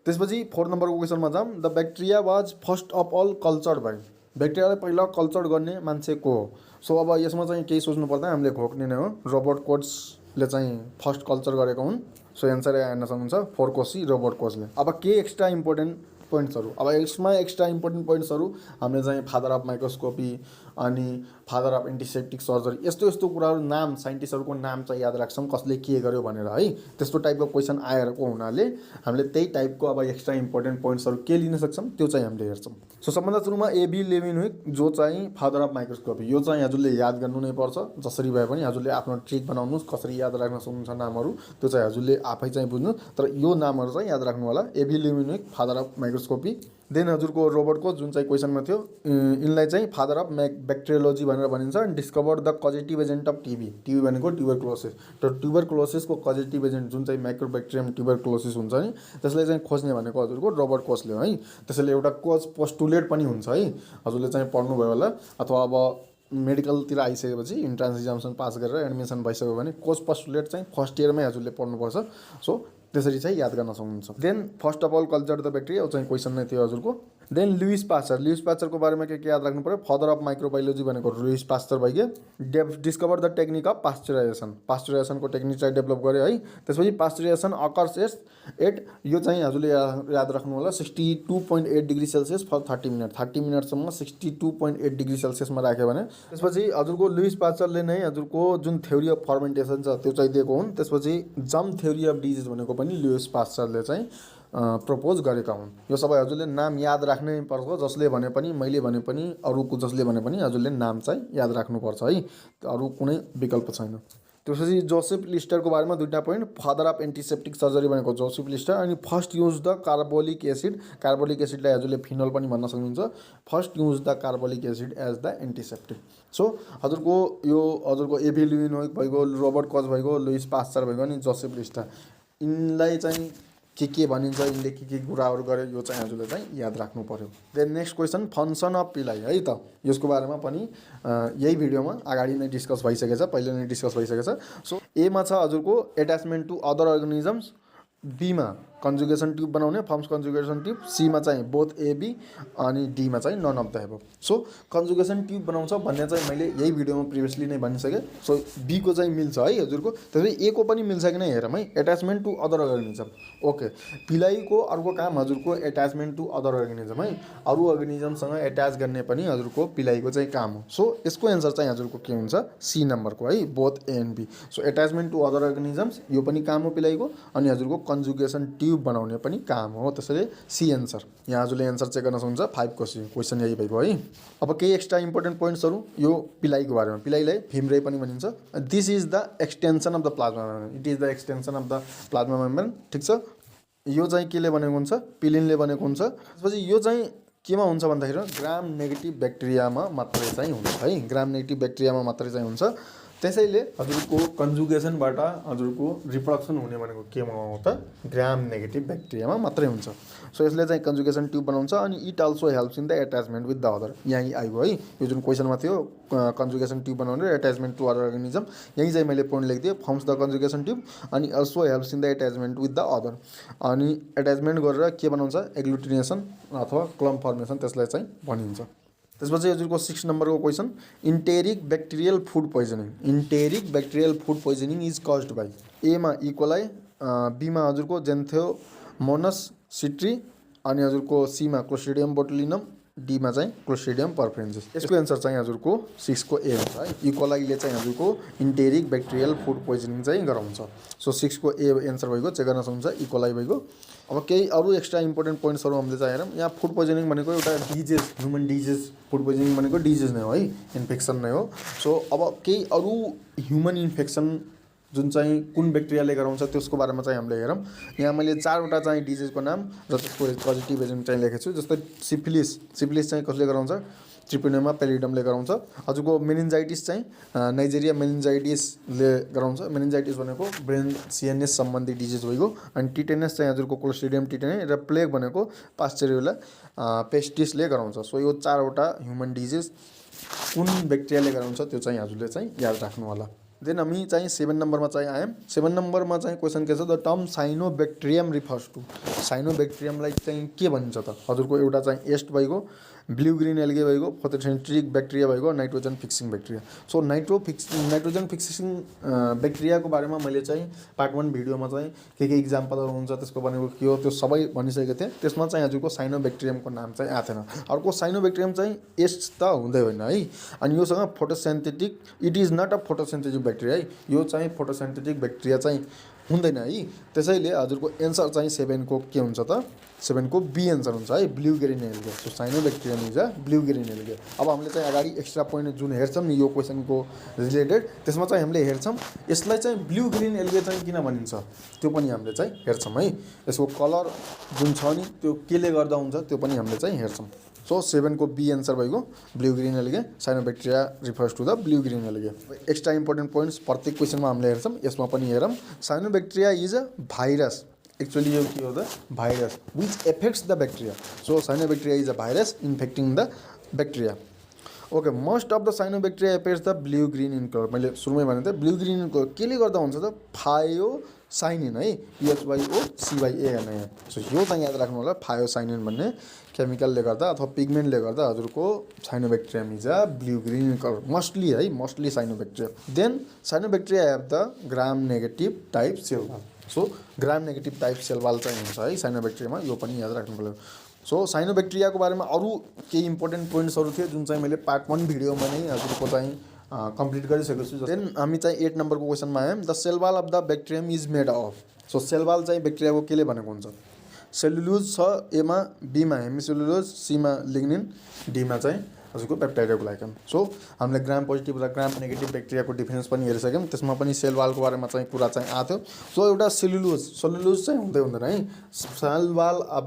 त्यसपछि 4 नम्बरको क्वेसनमा जाऊँ। The bacteria was first of all cultured by, ब्याक्टेरियालाई पहिला कल्चर गर्ने मान्छे को हो? सो अब यसमा चाहिँ केही सोच्नु पर्दा हामीले घोक्ने नै हो। रोबर्ट कोचले चाहिँ फर्स्ट कल्चर गरेको हुन्। सो एन्सर हेर्न सक्नुहुन्छ 4 कोसी रोबर्ट कोचले। अब के एक्स्ट्रा इम्पोर्टेन्ट पोइन्ट्सहरू, अब यसमा एक्स्ट्रा इम्पोर्टेन्ट पोइन्ट्सहरू हामीले चाहिँ फादर अफ माइक्रोस्कोपी अनि फादर अफ एन्टिसेप्टिक सर्जरी, यस्तो कुराहरू नाम साइन्टिस्टहरूको नाम चाहिँ याद राख्छौँ कसले के गर्यो भनेर है। त्यस्तो टाइपको क्वेसन आएको हुनाले हामीले त्यही टाइपको अब एक्स्ट्रा इम्पोर्टेन्ट पोइन्ट्सहरू के लिन सक्छौँ त्यो चाहिँ हामीले हेर्छौँ। सो सबभन्दा सुरुमा AB लेभिनविक जो चाहिँ फादर अफ माइक्रोस्कोपी, यो चाहिँ हजुरले याद गर्नु नै पर्छ। जसरी भए पनि हजुरले आफ्नो ट्रिक बनाउनुहोस्, कसरी याद राख्न सक्नुहुन्छ नामहरू त्यो चाहिँ हजुरले आफै चाहिँ बुझ्नु, तर यो नामहरू चाहिँ याद राख्नु होला। AB Leeuwenhoek father of microscopy. Then हजुरको रोबर्ट कोच जुन चाहिँ क्वेसनमा थियो, यिनलाई चाहिँ फादर अफ ब्याक्टेरियोलोजी भनेर भनिन्छ। Discover the कजेटिभ agent of TB भनेको ट्युबरक्लोसिस, र ट्युबरक्लोसिसको कजेटिभ एजेन्ट जुन चाहिँ माइक्रोब्याक्टेरियम ट्युबरक्लोसिस हुन्छ नि त्यसलाई चाहिँ खोज्ने भनेको हजुरको रोबर्ट कोचले है। त्यसैले एउटा कोच पोस्टुलेट पनि हुन्छ है, हजुरले चाहिँ पढ्नुभयो होला। अथवा अब मेडिकलतिर आइसकेपछि इन्ट्रान्स इक्जामिनेसन पास गरेर एडमिसन भइसक्यो भने कोच पोस्टुलेट चाहिँ फर्स्ट इयरमै हजुरले पढ्नुपर्छ। सो त्यसरी चाहिँ याद गर्न सक्नुहुन्छ। Then first of all culture the bacteria, यो चाहिँ क्वेसन नै थियो हजुरको। देन लुइस पास्चरको बारेमा के याद राख्नु पऱ्यो, फादर अफ माइक्रोबायोलोजी भनेको लुइस पास्चर भइगयो। डिस्कभर द टेक्निक अफ पास्चुराइजेसनको टेक्निक चाहिँ डेभलप गर्यो है। त्यसपछि पास्चुराइजेसन अकर्स एट, यो चाहिँ हजुरले याद राख्नु होला 62.8 डिग्री सेल्सियस फर 30 मिनट, 30 मिनटसम्म 62.8 डिग्री सेल्सियसमा राख्यो भने। त्यसपछि हजुरको लुइस पास्चरले नै हजुरको जुन थ्योरी अफ फर्मेन्टेसन छ त्यो चाहिँ दिएको हुन्। त्यसपछि जर्म थ्योरी अफ डिजिज भनेको पनि लुइस पास्चरले चाहिँ प्रपोज गरेका हुन्। यो सबै हजुरले नाम याद राख्नै पर्छ। जसले भने पनि, मैले भने पनि, अरूको जसले भने पनि हजुरले नाम चाहिँ याद राख्नुपर्छ है, अरू कुनै विकल्प छैन। त्यसपछि जोसेफ लिस्टरको बारेमा दुईवटा point, father of antiseptic surgery भनेको जोसेफ लिस्टर, अनि फर्स्ट युज द कार्बोलिक एसिडलाई हजुरले फिनोल पनि भन्न सक्नुहुन्छ। First use the carbolic acid as the antiseptic. So हजुरको यो हजुरको AB लेभिनविक भइगयो, रोबर्ट कोच भइगयो, लुइस पास्चर भइगयो, अनि जोसेफ लिस्टर, यिनलाई चाहिँ के भनिन्छ, यिनले के कुराहरू गरे, यो चाहिँ हजुरले चाहिँ याद राख्नु पर्यो। Then next question function of pili है त, यसको बारेमा पनि यही भिडियोमा अगाडि नै डिस्कस भइसकेछ, पहिले नै डिस्कस भइसकेछ। सो एमा छ हजुरको एट्याचमेन्ट टु अदर अर्गनिजम्स बीमा कन्जुगेसन ट्युब बनाउने फर्म्स कन्जुगेसन ट्युब, सीमा चाहिँ बोथ एबी अनि डीमा चाहिँ none of the above. So conjugation tube बनाउँछ भन्ने चाहिँ मैले यही भिडियोमा प्रिभियसली नै भनिसकेँ। सो बीको चाहिँ मिल्छ है हजुरको, त्यसरी एको पनि मिल्छ कि नै हेरौँ है। Attachment to other organism. Okay, पिलाइको अर्को काम हजुरको एट्याचमेन्ट टु अदर अर्गेनिजम है, अरू अर्गेनिजमसँग एट्याच गर्ने पनि हजुरको पिलाइको चाहिँ काम हो। सो यसको एन्सर चाहिँ हजुरको के हुन्छ, सी नम्बरको है, both A and B. So attachment to other organisms यो पनि काम हो पिलाइको, अनि हजुरको कन्जुगेसन ट्युब बनाउने पनि काम हो। त्यसैले सी एन्सर। यहाँ हजुरले एन्सर चेक गर्न सक्नुहुन्छ 5 को सी, क्वेसन यही भइगयो है। अब केही एक्स्ट्रा इम्पोर्टेन्ट पोइन्ट्सहरू यो पिलाइको बारेमा। पिलाइलाई फिमरे पनि भनिन्छ। This is the extension of the plasma membrane, it is the extension of the plasma membrane. ठिक छ, यो चाहिँ केले बनेको हुन्छ, पिलिनले बनेको हुन्छ। त्यसपछि यो चाहिँ केमा हुन्छ भन्दाखेरि ग्राम नेगेटिभ ब्याक्टेरियामा मात्रै चाहिँ हुन्छ है, ग्राम नेगेटिभ ब्याक्टेरियामा मात्रै चाहिँ हुन्छ। त्यसैले हजुरको कन्जुगेसनबाट हजुरको रिप्रोडक्सन हुने भनेको केमा हो त, ग्राम नेगेटिभ ब्याक्टेरियामा मात्रै हुन्छ। सो यसले चाहिँ कन्जुगेसन ट्युब बनाउँछ अनि it also helps in the attachment with the other. यहीँ आइगयो है, यो जुन क्वेसनमा थियो कन्जुगेसन ट्युब बनाउने एट्याचमेन्ट टु अदर अर्गेनिजम, यहीँ चाहिँ मैले point लेखिदिएँ, firms the conjugation tube अनि also helps in the attachment with the other. अनि एट्याचमेन्ट गरेर के बनाउँछ, एग्लुटिनेसन अथवा क्लम्प फर्मेसन, त्यसलाई चाहिँ भनिन्छ। त्यसपछि हजुरको 6 नम्बरको question, enteric bacterial food poisoning. Enteric bacterial food poisoning is caused by, एमा इकोलाई, बीमा हजुरको जेन्थोमोनस सिट्री अनि हजुरको सीमा क्लोस्ट्रिडियम बोटुलिनम, डीमा चाहिँ क्लोस्ट्रिडियम परफ्रेन्सिस। यसको एन्सर चाहिँ हजुरको 6 को ए हुन्छ है। इकोलाईले चाहिँ हजुरको इन्टेरिक ब्याक्टेरियल फुड पोइजनिङ चाहिँ गराउँछ। सो 6 को ए एन्सर भइगयो, चेक गर्न सक्नुहुन्छ, इकोलाई भइगयो। अब केही अरू एक्स्ट्रा इम्पोर्टेन्ट पोइन्ट्सहरू हामीले चाहिँ हेरौँ। यहाँ फुड पोइजनिङ भनेको एउटा disease, human disease, food poisoning भनेको डिजिज नै हो है, इन्फेक्सन नै हो। सो अब केही अरू ह्युमन इन्फेक्सन जुन चाहिँ कुन ब्याक्टेरियाले गराउँछ त्यसको बारेमा चाहिँ हामीले हेरौँ। यहाँ मैले 4वटा चाहिँ डिजिजको नाम र त्यसको पोजिटिभ एजेन्ट चाहिँ लेखेको छु। जस्तै सिफिलिस, सिफिलिस चाहिँ कसले गराउँछ, ट्रिपोनेमा पेलिडमले गराउँछ। हजुरको मेनिन्जाइटिस चाहिँ नाइजेरिया मेनिन्जाइटिसले गराउँछ। मेनिन्जाइटिस भनेको ब्रेन सिएनएस सम्बन्धी डिजिज भइगयो। अनि टिटेनस चाहिँ हजुरको क्लोस्ट्रिडियम टिटेने, र प्लेग भनेको पास्चेरियोला पेस्टिसले गराउँछ। सो यो 4वटा ह्युमन डिजिज कुन ब्याक्टेरियाले गराउँछ त्यो चाहिँ हजुरले चाहिँ याद राख्नु होला। देन हामी चाहिँ 7 नम्बरमा चाहिँ आयौँ। 7 नम्बरमा चाहिँ क्वेसन के छ, द टर्म साइनोब्याक्टेरियम रिफर्स टु। साइनोब्याक्टेरियमलाई चाहिँ के भनिन्छ त, हजुरको एउटा चाहिँ एस्ट भइगयो, ब्लू ग्रीन एल्गे भइगयो, फोटोसेन्ट्रिक ब्याक्टेरिया भइगयो, nitrogen fixing bacteria. So nitrogen fixing ब्याक्टेरियाको बारेमा मैले चाहिँ पार्ट 1 भिडियोमा चाहिँ के इक्जाम्पलहरू हुन्छ त्यसको भनेको के हो त्यो सबै भनिसकेको थिएँ। त्यसमा चाहिँ हजुरको साइनोब्याक्टेरियमको नाम चाहिँ आएको थिएन। अर्को साइनोब्याक्टेरियम चाहिँ एस्ट त हुँदै होइन है, अनि योसँग photosynthetic, it is not a photosynthetic bacteria है, यो चाहिँ फोटोसेन्थेटिक ब्याक्टेरिया चाहिँ हुँदैन है। त्यसैले हजुरको एन्सर चाहिँ 7 को के हुन्छ त, 7 को बी एन्सर हुन्छ है, blue green algae. So cyanobacterium is a blue green algae. अब हामीले चाहिँ अगाडि एक्स्ट्रा पोइन्ट जुन हेर्छौँ नि यो क्वेसनको रिलेटेड, त्यसमा चाहिँ हामीले हेर्छौँ यसलाई चाहिँ ब्लू ग्रीन एल्गे चाहिँ किन भनिन्छ त्यो पनि हामीले चाहिँ हेर्छौँ है। यसको कलर जुन छ नि त्यो केले गर्दा हुन्छ त्यो पनि हामीले चाहिँ हेर्छौँ। सो 7 को बी एन्सर भइगयो, blue green algae. Cyanobacteria refers to the blue green algae. Extra important points प्रत्येक क्वेसनमा हामीले हेर्छौँ, यसमा पनि हेरौँ। Cyanobacteria is a virus, actually यो के हो त, virus which affects the bacteria. So cyanobacteria is a virus infecting the bacteria. Okay, most of the cyanobacteria appears the blue green in colour. मैले सुरुमै भनेको थिएँ ब्लू ग्रीन इन कलर केले गर्दा हुन्छ त, फायोसाइनिन है, PHYOCYA नै। सो यो चाहिँ याद राख्नु होला, फायोसाइनिन भन्ने केमिकलले गर्दा अथवा पिगमेन्टले गर्दा हजुरको cyanobacterium is a blue green colour, mostly है, mostly cyanobacteria. Then cyanobacteria have the gram negative type cell wall. So gram negative type cell wall चाहिँ हुन्छ है साइनोब्याक्टेरियामा, यो पनि याद राख्नु पर्यो। सो साइनोब्याक्टेरियाको बारेमा अरू केही इम्पोर्टेन्ट पोइन्ट्सहरू थियो जुन चाहिँ मैले पार्ट 1 भिडियोमा नै हजुरको चाहिँ कम्प्लिट गरिसकेको छु। देन हामी चाहिँ 8 नम्बरको क्वेसनमा आयौँ। The cell wall of the bacterium is made of. So cell wall चाहिँ ब्याक्टेरियाको केले बनेको हुन्छ, सेलुलोज छ, एमा, बीमा हेमिसेलुलोज, सीमा लिग्निन, डीमा चाहिँ हजुरको पेप्टाइडोग्लाइकन। सो हामीले ग्राम पोजिटिभ र ग्राम नेगेटिभ ब्याक्टेरियाको डिफरेन्स पनि हेरिसक्यौँ, त्यसमा पनि सेल वालको बारेमा चाहिँ कुरा चाहिँ आएको थियो। सो एउटा सेलुलोज चाहिँ हुँदै हुँदैन है। Cell wall of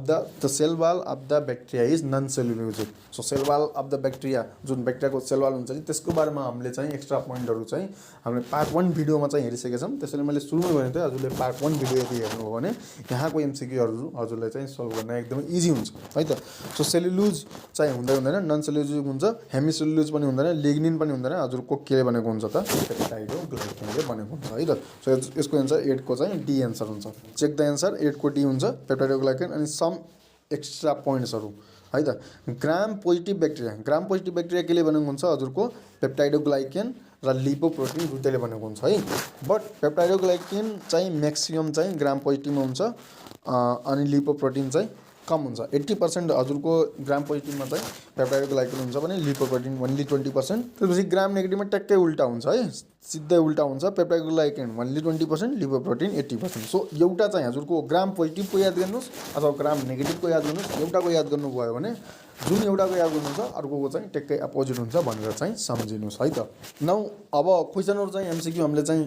the bacteria is non cellulosic. So cell wall of the bacteria जुन ब्याक्टेरियाको सेल वाल हुन्छ नि त्यसको बारेमा हामीले चाहिँ एक्स्ट्रा पोइन्टहरू चाहिँ हामीले पार्ट 1 भिडियोमा चाहिँ हेरिसकेका छौँ। त्यसैले मैले सुरुमै भनेको थिएँ हजुरले पार्ट 1 भिडियो यदि हेर्नु हो भने यहाँको एमसिक्यूहरू हजुरलाई चाहिँ सल्भ गर्न एकदमै इजी हुन्छ है त। सो सेलुलोज चाहिँ हुँदै हुँदैन, नन सेलुलोजिक हुन्छ। हुन्छ, हेमिसेलुलोज पनि हुँदैन, लिग्निन पनि हुँदैन, हजुरको के बनेको हुन्छ त पेप्टाइडोग्लाइकेनले बनेको हुन्छ है त। सो यसको एन्सर 8 को चाहिँ डी एन्सर हुन्छ। चेक द एन्सर, 8 को डी हुन्छ पेप्टाइडोग्लाइकेन। अनि सम एक्स्ट्रा पोइन्ट्सहरू है त। ग्राम पोजिटिभ ब्याक्टेरिया केले बनेको हुन्छ हजुरको पेप्टाइडोग्लाइकेन र लिपोप्रोटिन दुईटैले बनेको हुन्छ है। बट पेप्टाइडोग्लाइकेन चाहिँ म्याक्सिमम चाहिँ ग्राम पोजिटिभमा हुन्छ अनि लिपोप्रोटिन चाहिँ कम हुन्छ। 80% हजुरको ग्राम पोजिटिभमा चाहिँ पेप्टाइडोग्लाइकेन हुन्छ भने लिपोप्रोटिन ओन्ली 20%। त्यसपछि ग्राम नेगेटिभमा ट्याक्कै उल्टा हुन्छ है, सिधै उल्टा हुन्छ, पेप्टाइडोग्लाइकेन ओन्ली 20%, लिपोप्रोटिन 80%। सो एउटा चाहिँ हजुरको ग्राम पोजिटिभको याद गर्नुहोस् अथवा ग्राम नेगेटिभको याद गर्नुहोस्। एउटाको याद गर्नुभयो भने जुन एउटाको याद गर्नुहुन्छ अर्कोको चाहिँ ट्याक्कै अपोजिट हुन्छ भनेर चाहिँ सम्झिनुहोस् है त। नौ अब क्वेसनहरू चाहिँ एमसिक्यू हामीले चाहिँ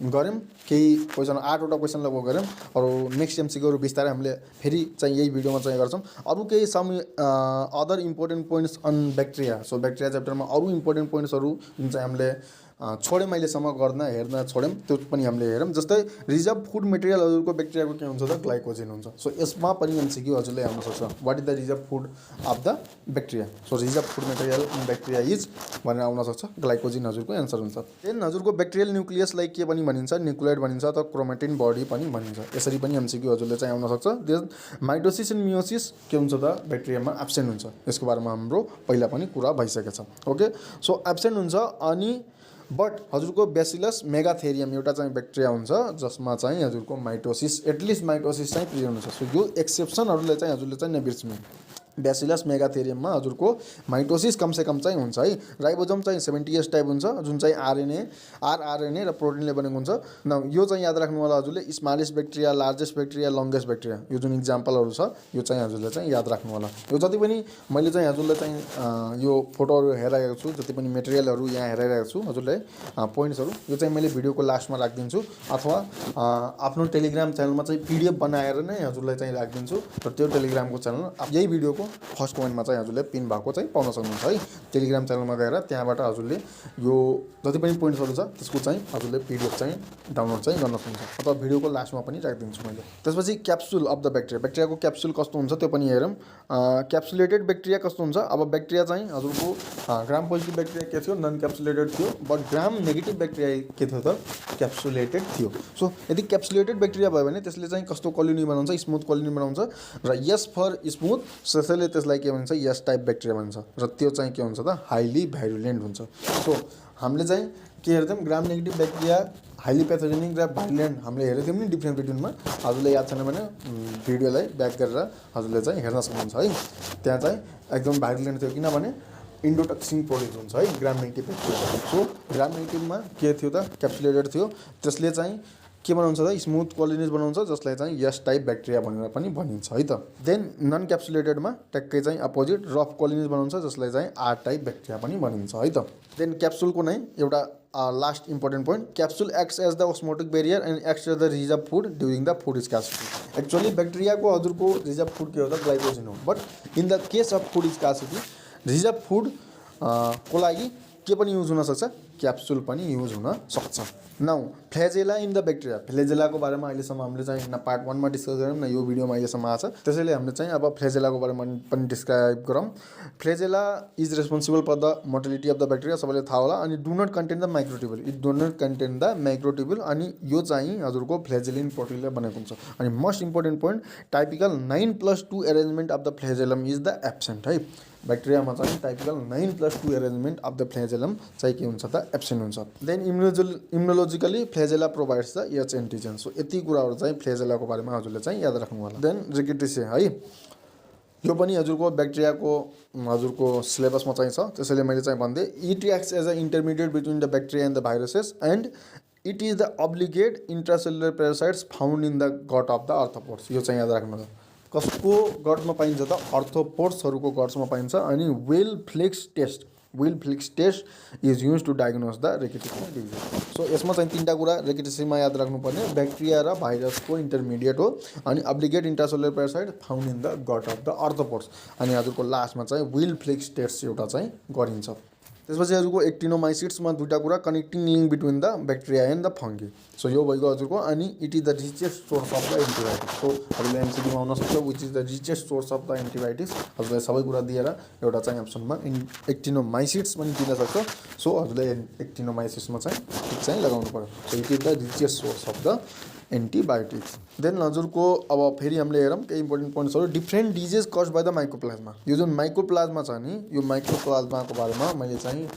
गऱ्यौँ, केही क्वेसन 8वटा क्वेसन लगभग गऱ्यौँ। अरू नेक्स्ट एमसिक्यूहरू बिस्तारै हामीले फेरि चाहिँ यही भिडियोमा चाहिँ गर्छौँ। अरू केही some other important points on bacteria. So bacteria च्याप्टरमा अरू इम्पोर्टेन्ट पोइन्ट्सहरू जुन चाहिँ हामीले छोड्यौँ अहिलेसम्म हेर्न छोड्यौँ त्यो पनि हामीले हेरौँ। जस्तै रिजर्भ फुड मेटेरियल हजुरको ब्याक्टेरियाको के हुन्छ त ग्लाइकोजेन हुन्छ। सो यसमा पनि एमसिक्यू हजुरले आउन सक्छ, what is the reserve food of the bacteria. So reserve food material in bacteria is भनेर आउन सक्छ, ग्लाइकोजेन हजुरको एन्सर हुन्छ। देन हजुरको ब्याक्टेरियल न्युक्लियसलाई के पनि भनिन्छ, न्युक्लियोइड भनिन्छ अथवा क्रोमेटिन बडी पनि भनिन्छ। यसरी पनि एमसिक्यू हजुरले चाहिँ आउन सक्छ। देन माइटोसिस एन्ड मियोसिस के हुन्छ त ब्याक्टेरियामा एब्सेन्ट हुन्छ। यसको बारेमा हाम्रो पहिला पनि कुरा भइसकेको छ। ओके, सो एब्सेन्ट हुन्छ। अनि बट हजुरको ब्यासिलस मेगाथेरियम एउटा चाहिँ ब्याक्टेरिया हुन्छ जसमा चाहिँ हजुरको माइटोसिस एटलिस्ट माइटोसिस चाहिँ प्रेजेन्ट हुन्छ। सो यो एक्सेप्सनहरूले चाहिँ हजुरले चाहिँ नबिर्सिनु। ब्यासिलस मेगाथेरियममा हजुरको माइटोसिस कमसेकम चाहिँ हुन्छ है। राइबोजोम चाहिँ 70S टाइप हुन्छ जुन चाहिँ आरआरएनए र प्रोटिनले बनेको हुन्छ। न यो चाहिँ याद राख्नु होला हजुरले, smallest bacteria, largest bacteria, longest bacteria, यो जुन इक्जाम्पलहरू छ यो चाहिँ हजुरले चाहिँ याद राख्नु होला। यो जति पनि मैले चाहिँ हजुरले चाहिँ यो फोटोहरू हेराइरहेको छु, जति पनि मेटेरियलहरू यहाँ हेराइरहेको छु हजुरले पोइन्ट्सहरू, यो चाहिँ मैले भिडियोको लास्टमा राखिदिन्छु अथवा आफ्नो टेलिग्राम च्यानलमा चाहिँ PDF बनाएर नै हजुरलाई चाहिँ राखिदिन्छु। र त्यो टेलिग्रामको च्यानल यही भिडियोको फर्स्ट कमेन्टमा चाहिँ हजुरले पिन भएको चाहिँ पाउन सक्नुहुन्छ है। टेलिग्राम च्यानलमा गएर त्यहाँबाट हजुरले यो जति पनि पोइन्ट्सहरू छ त्यसको चाहिँ हजुरले PDF चाहिँ डाउनलोड चाहिँ गर्न सक्नुहुन्छ अथवा भिडियोको लास्टमा पनि राखिदिन्छु मैले। त्यसपछि क्याप्सुल अफ द ब्याक्टेरियाको क्याप्सुल कस्तो हुन्छ त्यो पनि हेरौँ। क्याप्सुलेटेड ब्याक्टेरिया कस्तो हुन्छ। अब ब्याक्टेरिया चाहिँ हजुरको ग्राम पोजिटिभ ब्याक्टेरिया के थियो, नन क्याप्सुलेटेड थियो। बट ग्राम नेगेटिभ ब्याक्टेरिया के थियो त क्याप्सुलेटेड थियो। सो यदि क्याप्सुलेटेड ब्याक्टेरिया भयो भने त्यसले चाहिँ कस्तो कोलोनी बनाउँछ, स्मुथ कोलोनी बनाउँछ। र यस फर स्मुथ त्यसैले त्यसलाई के भन्छ यस टाइप ब्याक्टेरिया भन्छ। र त्यो चाहिँ के हुन्छ त हाइली भाइरुलेन्ट हुन्छ। सो हामीले चाहिँ के हेर्थ्यौँ, ग्राम नेगेटिभ ब्याक्टेरिया हाइली प्याथोजेनिक र भाइरुलेन्ट हामीले हेरेको थियौँ नि डिफ्रेन्स बिट्विनमा। हजुरले याद छैन भने भिडियोलाई ब्याक गरेर हजुरले चाहिँ हेर्न सक्नुहुन्छ है। त्यहाँ चाहिँ एकदम भाइरुलेन्ट थियो किनभने इन्डोटक्सिन प्रोड्युस हुन्छ है ग्राम नेगेटिभ ब्याक्टेरिया। सो ग्राम नेगेटिभमा के थियो त क्याप्सुलेटेड थियो, त्यसले चाहिँ के बनाउँछ त स्मुथ कोलोनिज बनाउँछ जसलाई चाहिँ यस टाइप ब्याक्टेरिया भनेर पनि भनिन्छ है त। देन नन क्याप्सुलेटेडमा ट्याक्कै चाहिँ अपोजिट रफ कोलोनिज बनाउँछ जसलाई चाहिँ आर टाइप ब्याक्टेरिया पनि भनिन्छ है त। देन क्याप्सुलको नै एउटा last important point, capsule acts as the osmotic barrier and acts as the reserve food during the food scarcity. Actually ब्याक्टेरियाको हजुरको रिजर्भ फुड के हो त ग्लाइकोजेन हो। But in the case of food scarcity reserve food को लागि के पनि युज हुन सक्छ, क्याप्सुल पनि युज हुन सक्छ। Now flagella in the bacteria, फ्लेजेलाको बारेमा अहिलेसम्म हामीले चाहिँ न पार्ट 1मा डिस्कस गऱ्यौँ न यो भिडियोमा अहिलेसम्म आएको छ। त्यसैले हामीले चाहिँ अब फ्लेजेलाको बारेमा पनि डिस्क्राइब गरौँ। Flagella is responsible for the motility of the bacteria, सबैले थाहा होला। अनि do not contain the microtubule, it do not contain the microtubule. अनि यो चाहिँ हजुरको फ्लेजेलिन प्रोटिनले बनेको हुन्छ। अनि most important point typical 9+2 arrangement of the flagellum is the absent है। ब्याक्टेरियामा चाहिँ typical 9+2 arrangement of the flagellum चाहिँ के हुन्छ त एब्सेन्ट हुन्छ। Then immunologically flagella provides the H antigen. So यति कुराहरू चाहिँ फ्लेजेलाको बारेमा हजुरले चाहिँ याद राख्नु होला। देन रिकेटिसे है, यो पनि हजुरको ब्याक्टेरियाको हजुरको सिलेबसमा चाहिँ छ। त्यसैले मैले चाहिँ भन्दै it acts as a intermediate between the bacteria and the viruses and it is the obligate intracellular parasites found in the gut of the arthropods. यो चाहिँ याद राख्नु होला। कसको गटमा पाइन्छ त आर्थ्रोपोड्सहरूको गट्समा पाइन्छ। अनि Weil Felix test is use to diagnose the rickettsia disease. सो यसमा चाहिँ तीनटा कुरा रेकिटिसियामा याद राख्नुपर्ने, ब्याक्टेरिया र भाइरसको इन्टरमिडिएट हो। अनि obligate intracellular parasite found in the gut of the arthropods. अनि हजुरको लास्टमा चाहिँ विल फ्लेक्स टेस्ट एउटा चाहिँ गरिन्छ। त्यसपछि हजुरको एक्टिनोमाइसिट्समा दुईटा कुरा connecting link between the bacteria and the fungi. सो यो भइगयो हजुरको। अनि it is the richest source of the antibiotics. So हजुरले एमसिक्यूमा आउन सक्छ which is the richest source of the antibiotics. हजुरलाई सबै कुरा दिएर एउटा चाहिँ अप्सनमा एक्टिनोमाइसिट्स पनि दिन सक्छ। सो हजुरले एक्टिनोमाइसिट्समा चाहिँ लगाउनु पर्यो। So it is the richest source of the antibiotics. Then हजुरको अब फेरि हामीले हेरौँ केही इम्पोर्टेन्ट पोइन्ट्सहरू। Different disease cause by the mycoplasma. यो जुन माइक्रोप्लाज्मा छ नि यो माइक्रोप्लाज्माको बारेमा मैले चाहिँ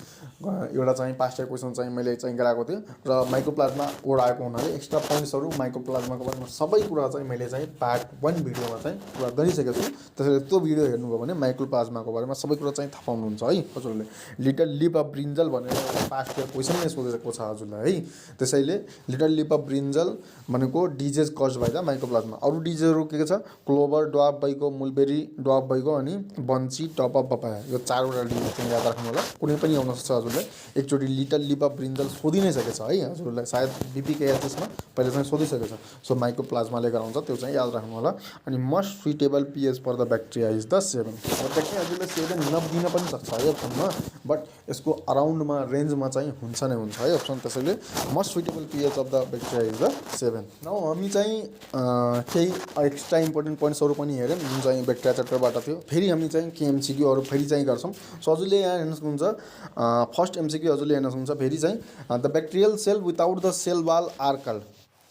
एउटा चाहिँ पास्ट इयर क्वेसन चाहिँ मैले चाहिँ गराएको थिएँ र माइक्रोप्लाज्मा कोड आएको हुनाले एक्स्ट्रा पोइन्ट्सहरू माइक्रोप्लाज्माको बारेमा सबै कुरा चाहिँ मैले चाहिँ पार्ट 1 भिडियोमा चाहिँ कुरा गरिसकेको छु। त्यसैले त्यो भिडियो हेर्नुभयो भने माइक्रोप्लाज्माको बारेमा सबै कुरा चाहिँ थाहा पाउनुहुन्छ है हजुरले। लिटल लिप अफ ब्रिन्जल भनेर पास्ट इयर क्वेसन नै सोधेको छ हजुरलाई है। त्यसैले लिटल लिप अफ ब्रिन्जल भनेको disease cause by the mycoplasma. अरू डिजिजहरू के छ क्लोभर ड्वार्फ भइगयो, मुलबेरी ड्वार्फ भइगयो, अनि बन्ची टप अफ पपाया। यो 4वटा डिजिज चाहिँ याद राख्नु होला। कुनै पनि आउन सक्छ हजुरलाई। एकचोटि लिटल लिप अफ ब्रिन्जल सोधि नै सकेछ है हजुरलाई। सायद बीपीकेएचएसमा पहिले चाहिँ सोधिसकेको छ। सो माइक्रोप्लाज्माले गराउँछ त्यो चाहिँ याद राख्नु होला। अनि most suitable pH for the bacteria is the 7। Bacteria हजुरले 7 नदिन पनि सक्छ है अप्सनमा, बट यसको अराउन्डमा रेन्जमा चाहिँ हुन्छ नै हुन्छ है अप्सन। त्यसैले most suitable pH of the bacteria is the 7। Now हामी चाहिँ केही एक्स्ट्रा इम्पोर्टेन्ट पोइन्ट्सहरू पनि हेऱ्यौँ जुन चाहिँ ब्याक्टेरिया च्याप्टरबाट थियो। फेरि हामी चाहिँ के एमसिक्यूहरू फेरि चाहिँ गर्छौँ। सो हजुरले यहाँ हेर्न सक्नुहुन्छ फर्स्ट एमसिक्यू हजुरले हेर्न सक्नुहुन्छ। फेरि चाहिँ the bacterial cell without the cell wall are called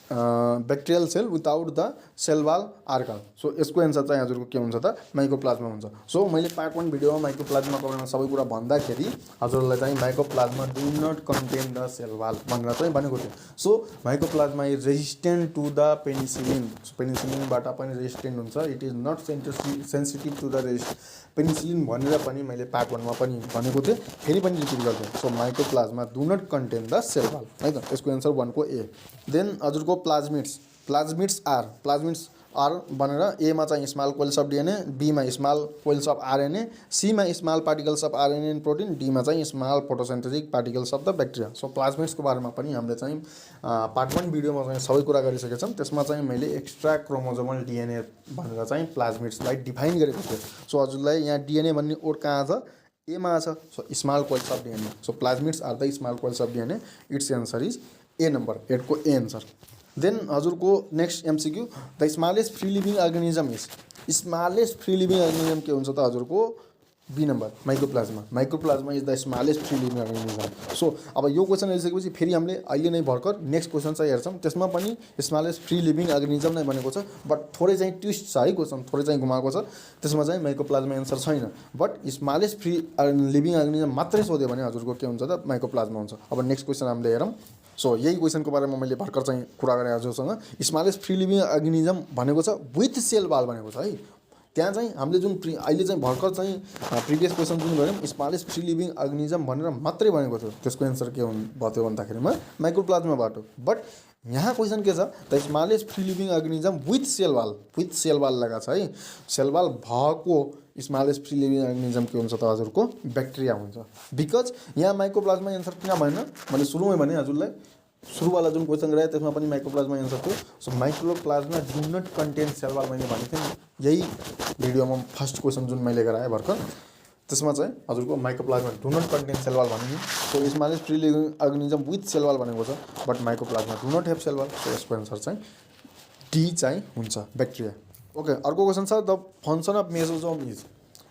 bacterial cell without the cell wall are called. So यसको एन्सर चाहिँ हजुरको के हुन्छ त माइक्रोप्लाज्मा हुन्छ। सो मैले पार्ट 1 भिडियोमा माइक्रोप्लाज्माको बारेमा सबै कुरा भन्दाखेरि हजुरलाई चाहिँ mycoplasma do not contain the cell wall भनेर चाहिँ भनेको थियो। So mycoplasma is resistant to the penicillin. पेनिसिलिनबाट पनि रेजिस्टेन्ट हुन्छ। It is not sensitive to the penicillin भनेर पनि मैले पार्ट 1 मा पनि भनेको थिएँ। फेरि पनि रिपिट गर्छु। So mycoplasma do not contain the cell wall है त। यसको एन्सर 1 को ए। देन हजुरको प्लाज्मिड्स आर भनेर एमा चाहिँ स्मल कोइल्स अफ डिएनए, बीमा स्मल कोइल्स अफ आरएनए, सीमा small particles of RNA and protein, डीमा चाहिँ small photosynthetic particles of the bacteria. So प्लाज्मिड्सको बारेमा पनि हामीले चाहिँ पार्ट 1 भिडियोमा चाहिँ सबै कुरा गरिसकेका छौँ। त्यसमा चाहिँ मैले एक्स्ट्रा क्रोमोजोमल डिएनए भनेर चाहिँ प्लाज्मिड्सलाई डिफाइन गरेको थिएँ। सो हजुरलाई यहाँ डिएनए भन्ने ओड कहाँ छ एमा छ। So small coils of DNA. So plasmids are the small coils of DNA. It's answer is A number 8 को ए एन्सर। देन हजुरको next MCQ the smallest free living organism is. Smallest free living organism के हुन्छ त हजुरको B number mycoplasma. Mycoplasma is the smallest free living organism. So अब यो क्वेसन हेरिसकेपछि फेरि हामीले अहिले नै भर्खर नेक्स्ट क्वेसन चाहिँ हेर्छौँ। त्यसमा पनि स्मलेस्ट फ्री लिभिङ अर्गेनिजम नै भनेको छ, बट थोरै चाहिँ ट्विस्ट छ है क्वेसन, थोरै चाहिँ घुमाएको छ। त्यसमा चाहिँ माइक्रोप्लाज्मा एन्सर छैन, बट स्मलेस्ट फ्री लिभिङ अर्गेनिजम मात्रै सोध्यो भने हजुरको के हुन्छ त माइक्रोप्लाज्मा हुन्छ। अब नेक्स्ट क्वेसन हामीले हेरौँ। सो यही क्वेसनको बारेमा मैले भर्खर चाहिँ कुरा गरेँ हजुरसँग। स्मलेस्ट फ्री लिभिङ अर्गेनिजम भनेको छ विथ सेल वाल भनेको छ है। त्यहाँ चाहिँ हामीले जुन अहिले चाहिँ भर्खर चाहिँ प्रिभियस क्वेसन जुन गऱ्यौँ स्मलेस्ट फ्री लिभिङ अर्गेनिजम भनेर मात्रै भनेको थियो। त्यसको एन्सर के भयो भन्दाखेरिमा माइक्रोप्लाज्माबाट। बट यहाँ क्वेसन के छ the smallest free living organism with cell wall लगाएको छ है। सेल वाल भएको स्मलेस्ट फ्री लिभिङ अर्गेनिजम के हुन्छ त हजुरको ब्याक्टेरिया हुन्छ। बिकज यहाँ माइक्रोप्लाज्मा एन्सर किन भएन मैले सुरुमै भने हजुरलाई। सुरुवाला जुन क्वेसन गराएँ त्यसमा पनि माइक्रोप्लाज्मा एन्सर थियो। So mycoplasma do not contain cell wall मैले भनेको थिएँ यही भिडियोमा फर्स्ट क्वेसन जुन मैले गराएँ भर्खर। त्यसमा चाहिँ हजुरको mycoplasma do not contain cell wall भन्ने। So smallest free living organism with cell wall भनेको छ, but mycoplasma do not have cell wall. So यसको एन्सर चाहिँ डी चाहिँ हुन्छ ब्याक्टेरिया। ओके, अर्को क्वेसन छ the function of mesosome is.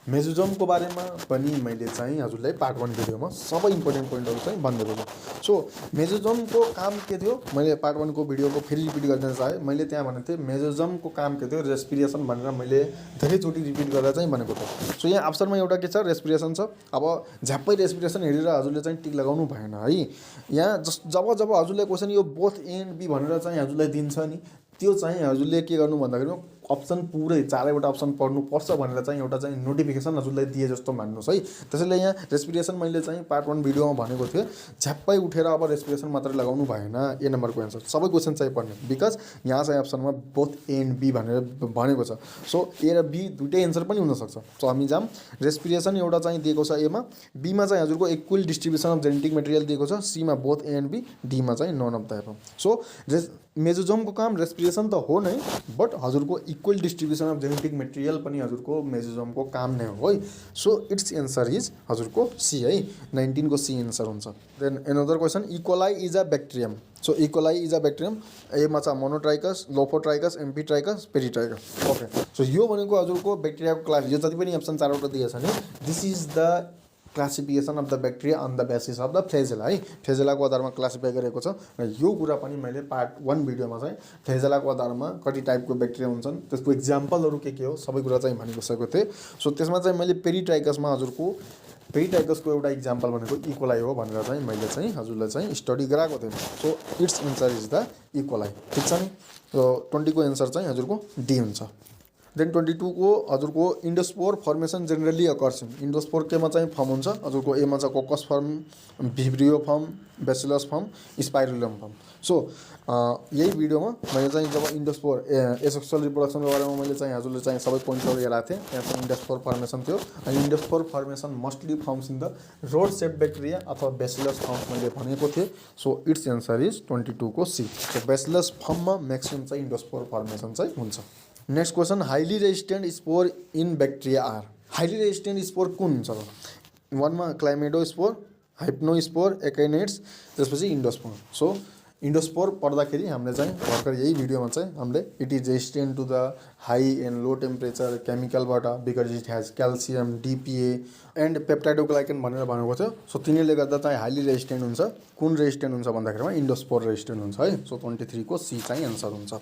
मेसोजोमको बारेमा पनि मैले चाहिँ हजुरलाई पार्ट 1 भिडियोमा सबै इम्पोर्टेन्ट पोइन्टहरू चाहिँ भनिदिएको छु। सो मेसोजोमको काम के थियो मैले पार्ट 1 को भिडियोको फेरि रिपिट गर्न चाहेँ। मैले त्यहाँ भनेको थिएँ मेसोजोमको काम के थियो रेस्पिरेसन भनेर मैले धेरैचोटि रिपिट गरेर चाहिँ भनेको थिएँ। सो यहाँ अप्सनमा एउटा के छ रेस्पिरेसन छ। अब झ्याप्पै रेस्पिरेसन हेरेर हजुरले चाहिँ टिक लगाउनु भएन है। यहाँ जब हजुरले क्वेसन यो बोथ ए एन्ड बी भनेर चाहिँ हजुरलाई दिन्छ नि त्यो चाहिँ हजुरले के गर्नु भन्दाखेरि अप्सन पुरै 4वटा अप्सन पढ्नुपर्छ भनेर चाहिँ एउटा चाहिँ नोटिफिकेसन हजुरलाई दिए जस्तो मान्नुहोस् है। त्यसैले यहाँ रेस्पिरेसन मैले चाहिँ पार्ट 1 भिडियोमा भनेको थिएँ झ्याप्पै उठेर अब रेस्पिरेसन मात्रै लगाउनु भएन। ए नम्बरको एन्सर सबै क्वेसन चाहिँ पढ्ने बिकज यहाँ चाहिँ अप्सनमा बोथ ए एन्ड बी भनेर भनेको छ। सो ए र बी दुइटै एन्सर पनि हुनसक्छ। सो हामी जाम रेस्पिरेसन एउटा चाहिँ दिएको छ एमा, बीमा चाहिँ हजुरको equal distribution of genetic material दिएको छ, सीमा बोथ ए एन्ड बी, डीमा चाहिँ none of the above. So मेसोजोमको काम रेस्पिरेसन त हो नै, बट हजुरको equal distribution of genetic material पनि हजुरको मेसोजोमको काम नै हो है। सो इट्स एन्सर इज हजुरको सी है, 19 को सी एन्सर हुन्छ। Then another question, E coli is a bacterium. So E coli is a bacterium, एमा छ monotrichous, lophotrichous, amphitrichous, peritrichous. Okay, so यो भनेको हजुरको ब्याक्टेरियाको क्लास, यो जति पनि अप्सन चारवटा दिएछ नि, this is the classification of the bacteria on the basis of the flagella है। फ्लेजेलाको आधारमा क्लासिफाई गरेको छ र यो कुरा पनि मैले पार्ट 1 भिडियोमा चाहिँ फ्लेजेलाको आधारमा कति टाइपको ब्याक्टेरिया हुन्छन्, त्यसको इक्जाम्पलहरू के हो सबै कुरा चाहिँ भनिसकेको थिएँ। सो त्यसमा चाहिँ मैले पेरिट्राइकसमा हजुरको पेरिट्राइकसको एउटा इक्जाम्पल भनेको इकोलाई हो भनेर चाहिँ मैले चाहिँ हजुरलाई चाहिँ स्टडी गराएको थिएँ। So it's answer is the E coli. ठिक छ नि। सो 20 को एन्सर चाहिँ हजुरको डी हुन्छ। देन 22 को हजुरको endospore formation generally occurs in. Endospore केमा चाहिँ फर्म हुन्छ हजुरको, एमा चाहिँ coccus form, vibrio form, bacillus form, spirillum form. So यही भिडियोमा मैले चाहिँ जब इन्डोस्पोर एसेक्सुअल रिप्रोडक्सनको बारेमा मैले चाहिँ हजुरले चाहिँ सबै पोइन्ट्सहरू हेराएको थिएँ, त्यहाँ चाहिँ इन्डोस्पोर फर्मेसन थियो। अनि endospore formation mostly forms in the rod shape bacteria अथवा बेसिलस फर्म्स मैले भनेको थिएँ। सो इट्स एन्सर इज 22 को सी। सो बेसिलस फर्ममा म्याक्सिमम चाहिँ इन्डोस्पोर फर्मेसन चाहिँ हुन्छ। Next question, highly resistant spore in bacteria are. Highly resistant spore कुन हुन्छ त? 1 मा क्लाइमेडोस्पोर, हाइप्नोस्पोर, एकाइनेट्स, त्यसपछि इन्डोस्पोर। सो इन्डोस्पोर पढ्दाखेरि हामीले चाहिँ भर्खर यही भिडियोमा चाहिँ हामीले it is resistant to the high and low temperature केमिकलबाट because it has calcium, DPA and peptidoglycan भनेर भनेको थियो। सो तिनीहरूले गर्दा चाहिँ हाइली रेजिस्टेन्ट हुन्छ। कुन रेजिस्टेन्ट हुन्छ भन्दाखेरिमा इन्डोस्पोर रेजिस्टेन्ट हुन्छ है। सो 23 को सी चाहिँ एन्सर हुन्छ।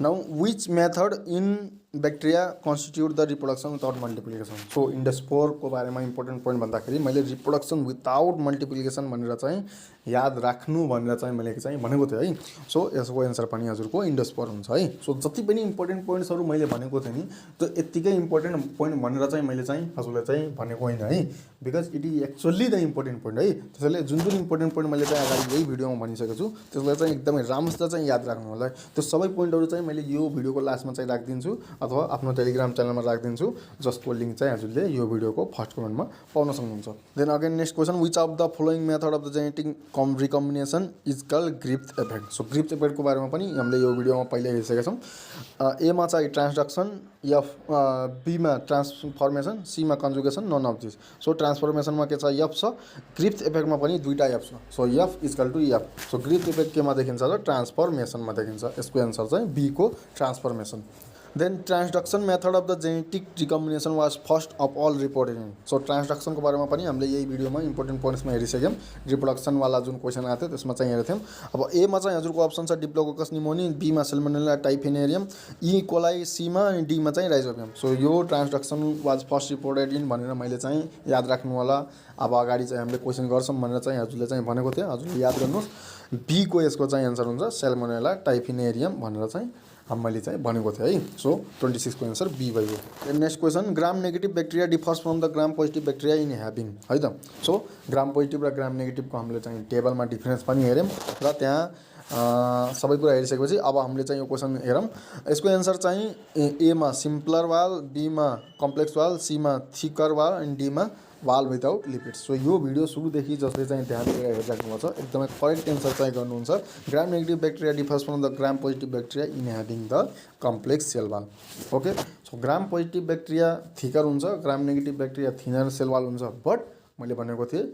Now which method in bacteria constitute the reproduction without multiplication. So इन्डोस्पोरको बारेमा इम्पोर्टेन्ट पोइन्ट भन्दाखेरि मैले रिप्रोडक्सन विदाउट मल्टिप्लिकेसन भनेर चाहिँ याद राख्नु भनेर चाहिँ मैले चाहिँ भनेको थिएँ है। सो यसको एन्सर पनि हजुरको इन्डोस्पोर हुन्छ है। सो जति पनि इम्पोर्टेन्ट पोइन्ट्सहरू मैले भनेको थिएँ नि, त्यो यत्तिकै इम्पोर्टेन्ट पोइन्ट भनेर चाहिँ मैले चाहिँ हजुरलाई चाहिँ भनेको होइन है, because it is actually the important point है। त्यसैले जुन जुन इम्पोर्टेन्ट पोइन्ट मैले चाहिँ अगाडि यही भिडियोमा भनिसकेको छु, त्यसलाई चाहिँ एकदमै राम्रोसित चाहिँ याद राख्नु होला। त्यो सबै पोइन्टहरू चाहिँ मैले यो भिडियोको लास्टमा चाहिँ राखिदिन्छु अथवा आफ्नो टेलिग्राम च्यानलमा राखिदिन्छु, जसको लिङ्क चाहिँ हजुरले यो भिडियोको फर्स्ट कमेन्टमा पाउन सक्नुहुन्छ। Then again next question, which of the following method of the genetic recombination is called Griffith effect. So Griffith इफेक्टको बारेमा पनि हामीले यो भिडियोमा पहिल्यै हेरिसकेका छौँ। एमा चाहिँ ट्रान्सडक्सन, बीमा ट्रान्सफर्मेसन, सीमा conjugation, none of this. So ट्रान्सफर्मेसनमा के छ, एफ छ। ग्रिफ्थ इफेक्टमा पनि दुईटा एफ छ। So F equal to F. So Griffith effect केमा देखिन्छ र ट्रान्सफर्मेसनमा देखिन्छ। यसको एन्सर चाहिँ बी को transformation. Then transduction method of the genetic recombination was first of all reported in. So ट्रान्सडक्सनको बारेमा पनि हामीले यही भिडियोमा इम्पोर्टेन्ट पोइन्ट्समा हेरिसक्यौँ। रिप्रोडक्सनवाला जुन क्वेसन आएको थियो त्यसमा चाहिँ हेरेको थियौँ। अब एमा चाहिँ हजुरको अप्सन छ डिप्लोकोकस निमोनी, बीमा सेल्मोनेला टाइफिनेरियम, ई कोलाई सीमा, अनि डीमा चाहिँ राइजोबियम। सो यो ट्रान्सडक्सन वाज फर्स्ट रिपोर्टेड इन भनेर मैले चाहिँ याद राख्नु होला। अब अगाडि चाहिँ हामीले क्वेसन गर्छौँ भनेर चाहिँ हजुरले चाहिँ भनेको थियो, हजुरले याद गर्नुहोस्। बी को यसको चाहिँ एन्सर हुन्छ सेल्मोनेला टाइफिनेरियम भनेर चाहिँ मैले चाहिँ भनेको थिएँ है। सो 26 को एन्सर बी भयो। Next question, gram negative bacteria differs from the Gram positive bacteria in having है त। सो ग्राम पोजिटिभ र ग्राम नेगेटिभको हामीले चाहिँ टेबलमा डिफरेन्स पनि हेऱ्यौँ र त्यहाँ सबै कुरा हेरिसकेपछि अब हामीले चाहिँ यो क्वेसन हेरौँ। यसको एन्सर चाहिँ एमा सिम्पलर वाल, बीमा कम्प्लेक्स वाल, सीमा थिकर वाल अनि डीमा वाल विदाउट लिपिड्स। सो यो भिडियो सुरुदेखि जसले चाहिँ ध्यान दिएर हेरिराख्नु छ एकदमै करेक्ट एन्सर चाहिँ गर्नुहुन्छ। Gram negative bacteria differs from the Gram positive bacteria in having the complex cell wall. Okay, so gram positive bacteria thicker हुन्छ, Gram negative bacteria thinner cell wall हुन्छ। बट मैले भनेको थिएँ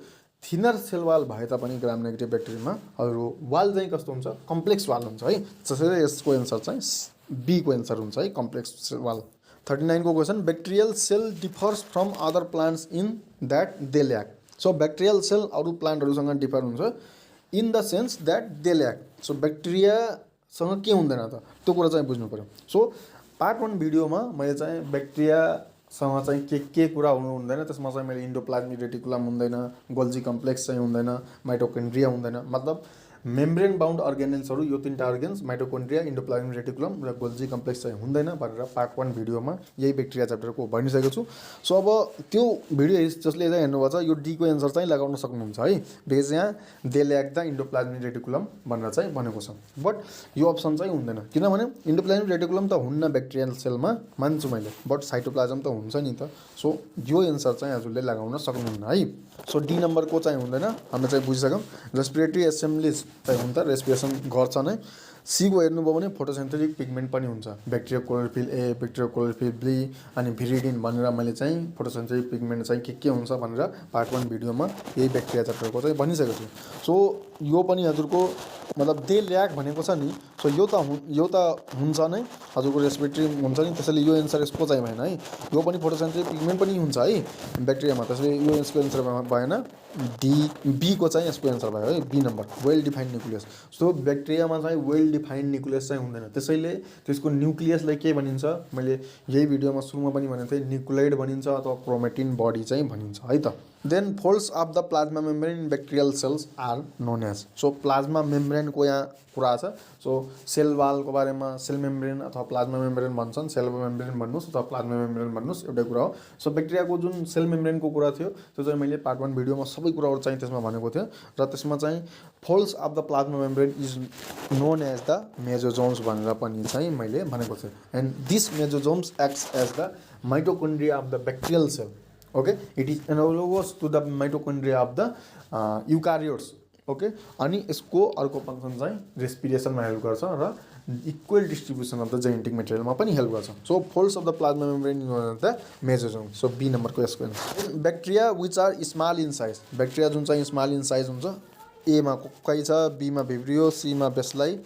थिनर सेल वाल भए तापनि ग्राम नेगेटिभ ब्याक्टेरियामा अरू वाल चाहिँ कस्तो हुन्छ, कम्प्लेक्स वाल हुन्छ है। त्यसैले यसको एन्सर चाहिँ बी को एन्सर हुन्छ है, कम्प्लेक्स सेल वाल। 39 को question, bacterial cell differs from other plants in that they lack. So bacterial cell अरू प्लान्टहरूसँग डिफर हुन्छ in the sense that they lack. So ब्याक्टेरियासँग के हुँदैन त, त्यो कुरा चाहिँ बुझ्नु पऱ्यो। सो पार्ट 1 भिडियोमा मैले चाहिँ ब्याक्टेरियासँग चाहिँ के कुरा हुनु हुँदैन, त्यसमा चाहिँ मैले इन्डोप्लाज्मिक रेटिकुलम हुँदैन, गोल्जी कम्प्लेक्स चाहिँ हुँदैन, माइटोकोन्ड्रिया हुँदैन, मतलब मेम्ब्रेन बाउन्ड अर्गेनेल्सहरू यो तीनटा अर्गेन्स माइटोकोन्ड्रिया, इन्डोप्लाज्मिक रेटिकुलम र गोल्जी कम्प्लेक्स चाहिँ हुँदैन भनेर पार्ट 1 भिडियोमा यही ब्याक्टेरिया च्याप्टरको भनिसकेको छु। सो अब त्यो भिडियो जसले चाहिँ हेर्नुभएको छ यो डी को एन्सर चाहिँ लगाउन सक्नुहुन्छ है, बिकज यहाँ they lack the endoplasmic reticulum भनेर चाहिँ भनेको छ। बट यो अप्सन चाहिँ हुँदैन, किनभने इन्डोप्लाज्मिक रेटिकुलम त हुन्न ब्याक्टेरियल सेलमा, मान्छु मैले, बट साइटोप्लाज्म त हुन्छ नि त। सो यो एन्सर चाहिँ हजुरले लगाउन सक्नुहुन्न है। सो डी नम्बरको चाहिँ हुँदैन, हामीले चाहिँ बुझिसक्यौँ। रेस्पिरेटरी एसेम्ब्लिज चाहिँ हुन्छ, रेस्पिरेसन गर्छ नै। सी को हेर्नुभयो भने फोटोसिन्थेटिक पिगमेन्ट पनि हुन्छ, bacteria chlorophyll a, bacteria chlorophyll b अनि भिरिडिन भनेर मैले चाहिँ फोटोसिन्थेटिक पिगमेन्ट चाहिँ के हुन्छ भनेर पार्ट 1 भिडियोमा यही ब्याक्टेरिया च्याप्टरको चाहिँ भनिसकेको छु। सो यो पनि हजुरको मतलब दे ल्याक भनेको छ नि, सो यो त हुन्छ नै हजुरको रेस्पिरेटरी हुन्छ नि, त्यसैले यो एन्सर यसको चाहिँ भएन है। यो पनि फोटोसिन्थेटिक पिगमेन्ट पनि हुन्छ है ब्याक्टेरियामा, त्यसैले यो यसको एन्सर भएन, बी को चाहिँ यसको एन्सर भयो है, B number well defined nucleus. So ब्याक्टेरियामा चाहिँ वेल डिफाइन्ड न्युक्लियस चाहिँ हुँदैन, त्यसैले त्यसको न्युक्लियसलाई के भनिन्छ, मैले यही भिडियोमा सुरुमा पनि भनेको थिएँ, न्युक्लियोइड भनिन्छ अथवा क्रोमेटिन बडी चाहिँ भनिन्छ है त। Then folds of the plasma membrane in bacterial cells are known as. So plasma मेम्ब्रेनको यहाँ कुरा छ। सो सेल वालको बारेमा सेल मेम्ब्रेन अथवा प्लाज्मा मेम्ब्रेन भन्छन्, सेल मेम्ब्रेन भन्नुहोस् अथवा प्लाज्मा मेम्ब्रेन भन्नुहोस्, एउटै कुरा हो। सो ब्याक्टेरियाको जुन सेल मेम्ब्रेनको कुरा थियो त्यो चाहिँ मैले पार्ट 1 भिडियोमा सबै कुराहरू चाहिँ त्यसमा भनेको थिएँ, र त्यसमा चाहिँ folds of the plasma membrane is known as the mesosomes भनेर पनि चाहिँ मैले भनेको थिएँ। And this mesosomes acts as the mitochondria of the bacterial cell. Okay, it is analogous to the mitochondria of the eukaryotes. Okay, अनि यसको अर्को फङ्सन चाहिँ रेस्पिरेसनमा हेल्प गर्छ र equal distribution of the genetic मेटेरियलमा पनि हेल्प गर्छ। So folds of the plasma membrane in the mesosome. So be नम्बरको यसको answer. Bacteria which are small in size, bacteria जुन चाहिँ स्मल इन साइज हुन्छ, एमा कोक्काई छ, बीमा भिब्रियो, सीमा बेसलाई,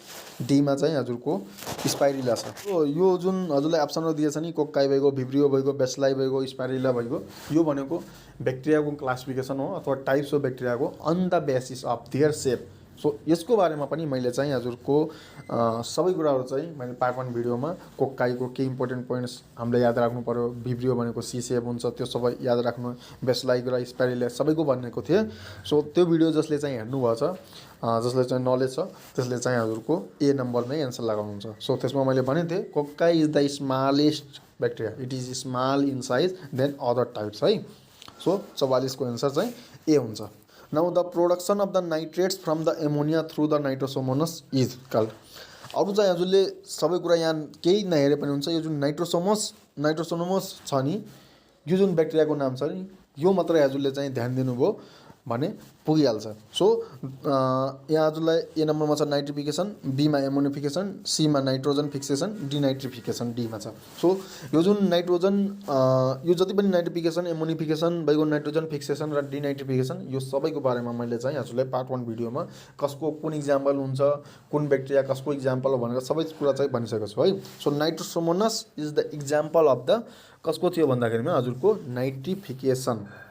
डीमा चाहिँ हजुरको स्पाइरिला छ। सो यो जुन हजुरलाई अप्सनहरू दिएछ नि, कोक्काई भइगयो, भिब्रियो भइगयो, बेसलाई भइगयो, स्पाइरिला भइगयो, यो भनेको ब्याक्टेरियाको क्लासिफिकेसन हो अथवा टाइप्स अफ ब्याक्टेरियाको on the basis of their shape. So यसको बारेमा पनि मैले चाहिँ हजुरको सबै कुराहरू चाहिँ मैले पार्ट 1 भिडियोमा कोक्काईको के इम्पोर्टेन्ट पोइन्ट्स हामीले याद राख्नु पर्यो, भिब्रियो भनेको सी सेप हुन्छ त्यो सबै याद राख्नु, बेसलाइक र स्पाइरिला सबैको भनेको थिएँ। सो त्यो भिडियो जसले चाहिँ हेर्नुभएको छ, जसले चाहिँ नलेज छ, त्यसले चाहिँ हजुरको ए नम्बरमै एन्सर लगाउनुहुन्छ। सो त्यसमा मैले भनेको थिएँ cocci is the smallest bacteria, it is small in size than other types है। सो 44 को एन्सर चाहिँ ए हुन्छ। Now the production of the nitrates from the ammonia through the nitrosomonas is called। अरू चाहिँ हजुरले सबै कुरा यहाँ केही नहेरे पनि हुन्छ, यो जुन नाइट्रोसोमोस छ नि, यो जुन ब्याक्टेरियाको नाम छ नि, यो मात्रै हजुरले चाहिँ ध्यान दिनुभयो भने पुगिहाल्छ। सो यहाँ हजुरलाई ए नम्बरमा छ नाइट्रिफिकेसन, बीमा एमोनिफिकेसन, सीमा नाइट्रोजन फिक्सेसन, डिनाइट्रिफिकेसन डीमा छ। सो यो जुन नाइट्रोजन, यो जति पनि नाइट्रिफिकेसन, एमोनिफिकेसन भइगयो, नाइट्रोजन फिक्सेसन र डिनाइट्रिफिकेसन, यो सबैको बारेमा मैले चाहिँ हजुरलाई पार्ट 1 भिडियोमा कसको कुन इक्जाम्पल हुन्छ, कुन ब्याक्टेरिया कसको इक्जाम्पल हो भनेर सबै कुरा चाहिँ भनिसकेको छु है। So Nitrosomonas is the example of the कसको थियो भन्दाखेरिमा हजुरको नाइट्रिफिकेसन।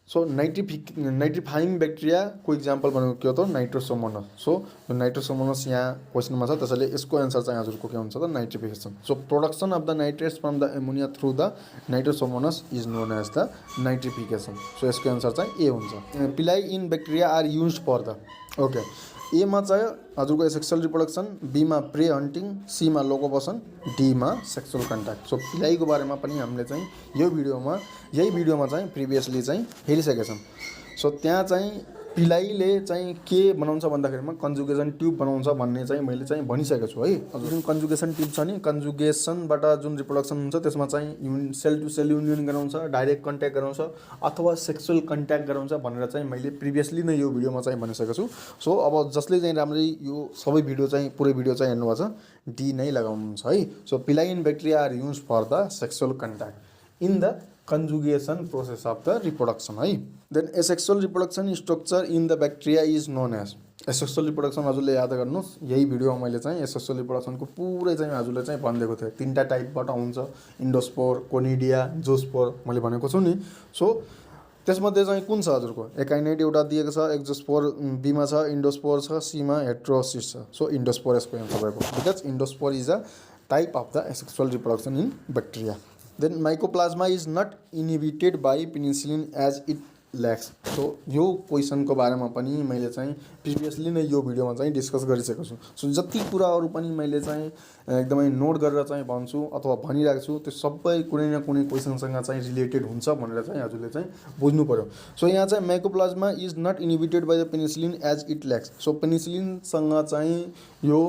सो नाइट्रिफाइङ ब्याक्टेरियाको इक्जाम्पल भनेको के हो त, नाइट्रोसोमोनस। सो यो नाइट्रोसोमोनस यहाँ क्वेसनमा छ, त्यसैले यसको एन्सर चाहिँ हजुरको के हुन्छ त, nitrification. So production of the nitrates from the ammonia through the Nitrosomonas is known as the nitrification. So यसको एन्सर चाहिँ ए हुन्छ। Pili in bacteria are use for the, okay, एमा चाहिँ हजुरको सेक्सुअल रिप्रोडक्सन, बीमा प्रे हन्टिङ, सीमा लोकोपोसन, डीमा सेक्सुअल कन्ट्याक्ट। सो पिलाइको बारेमा पनि हामीले चाहिँ यही भिडियोमा चाहिँ प्रिभियसली चाहिँ हेरिसकेका छौँ। सो त्यहाँ चाहिँ पिलाइले चाहिँ के बनाउँछ भन्दाखेरिमा कन्जुगेसन ट्युब बनाउँछ भन्ने चाहिँ मैले चाहिँ भनिसकेको छु है। जुन कन्जुगेसन ट्युब छ नि, कन्जुगेसनबाट जुन रिप्रोडक्सन हुन्छ त्यसमा चाहिँ सेल टु सेल युनियन गराउँछ, डाइरेक्ट कन्ट्याक्ट गराउँछ अथवा सेक्सुअल कन्ट्याक्ट गराउँछ भनेर चाहिँ मैले प्रिभियसली नै यो भिडियोमा चाहिँ भनिसकेको छु। सो अब जसले चाहिँ राम्ररी यो सबै भिडियो चाहिँ पुरै भिडियो चाहिँ हेर्नुभएको छ, डी नै लगाउनुहुन्छ है। So pili in bacteria are use for the sexual contact in the conjugation process of the reproduction है। then asexual reproduction structure in the bacteria is known as। asexual reproduction हजुरले याद गर्नुहोस्, यही भिडियोमा मैले चाहिँ asexual reproduction को पुरै चाहिँ हजुरले चाहिँ भनिदिएको थिएँ, 3टा टाइपबाट हुन्छ, इन्डोस्पोर, कोनिडिया, जोस्पोर मैले भनेको छु नि। सो त्यसमध्ये चाहिँ कुन छ हजुरको, एकाइनेट एउटा दिएको छ, एक्जोस्पोर बीमा छ, इन्डोस्पोर छ, सीमा हेट्रोसिस छ। सो इन्डोस्पोर यसको एन्सर भएको, because endospore is a type of the asexual reproduction in bacteria। then mycoplasma is not inhibited by penicillin as it lacks। So यो क्वेसनको बारेमा पनि मैले चाहिँ प्रिभियसली नै यो भिडियोमा चाहिँ डिस्कस गरिसकेको छु। सो जति कुराहरू पनि मैले चाहिँ एकदमै नोट गरेर चाहिँ भन्छु अथवा भनिरहेको छु, त्यो सबै कुनै न कुनै क्वेसनसँग चाहिँ रिलेटेड हुन्छ भनेर चाहिँ हजुरले चाहिँ बुझ्नु पर्यो। सो यहाँ चाहिँ mycoplasma is not inhibited by the penicillin as it lacks. So पेनिसिलिनसँग चाहिँ यो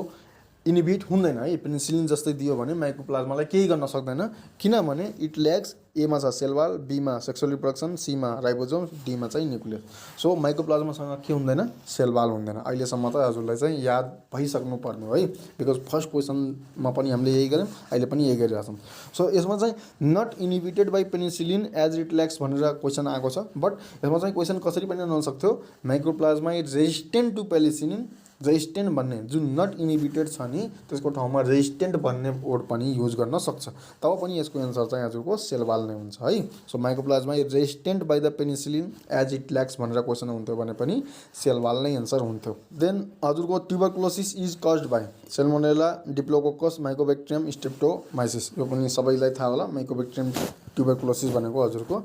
इनिबिट हुँदैन है। पेनिसिलिन जस्तै दियो भने माइकोप्लाज्मालाई केही गर्न सक्दैन, किनभने इट ल्याक्स एमा छ सेल वाल, बीमा सेक्सुअल रिप्रोडक्सन, सीमा राइबोसोम, डीमा चाहिँ न्युक्लियस। सो माइकोप्लाज्मासँग के हुँदैन, सेल वाल हुँदैन। अहिलेसम्म त हजुरलाई चाहिँ याद भइसक्नु पर्ने हो है, बिकज फर्स्ट क्वेसनमा पनि हामीले यही गऱ्यौँ, अहिले पनि यही गरिरहेछौँ। सो यसमा चाहिँ not inhibited by penicillin as it lacks भनेर क्वेसन आएको छ, बट यसमा चाहिँ क्वेसन कसरी पनि आउन सक्थ्यो, mycoplasma is resistant to penicillin, resistant भन्ने जुन नट इनिबिटेड छ नि त्यसको ठाउँमा रेजिस्टेन्ट भन्ने वर्ड पनि युज गर्न सक्छ, तब पनि यसको एन्सर चाहिँ हजुरको सेल वाल नै हुन्छ है। So mycoplasma is resistant by the penicillin as it lacks भनेर क्वेसन हुन्थ्यो भने पनि सेल वाल नै एन्सर हुन्थ्यो। देन हजुरको tuberculosis is caused by Salmonella, Diplococcus, Mycobacterium, Streptomyces. यो पनि सबैलाई थाहा होला, माइकोबैक्टेरियम ट्युबरकुलोसिस भनेको हजुरको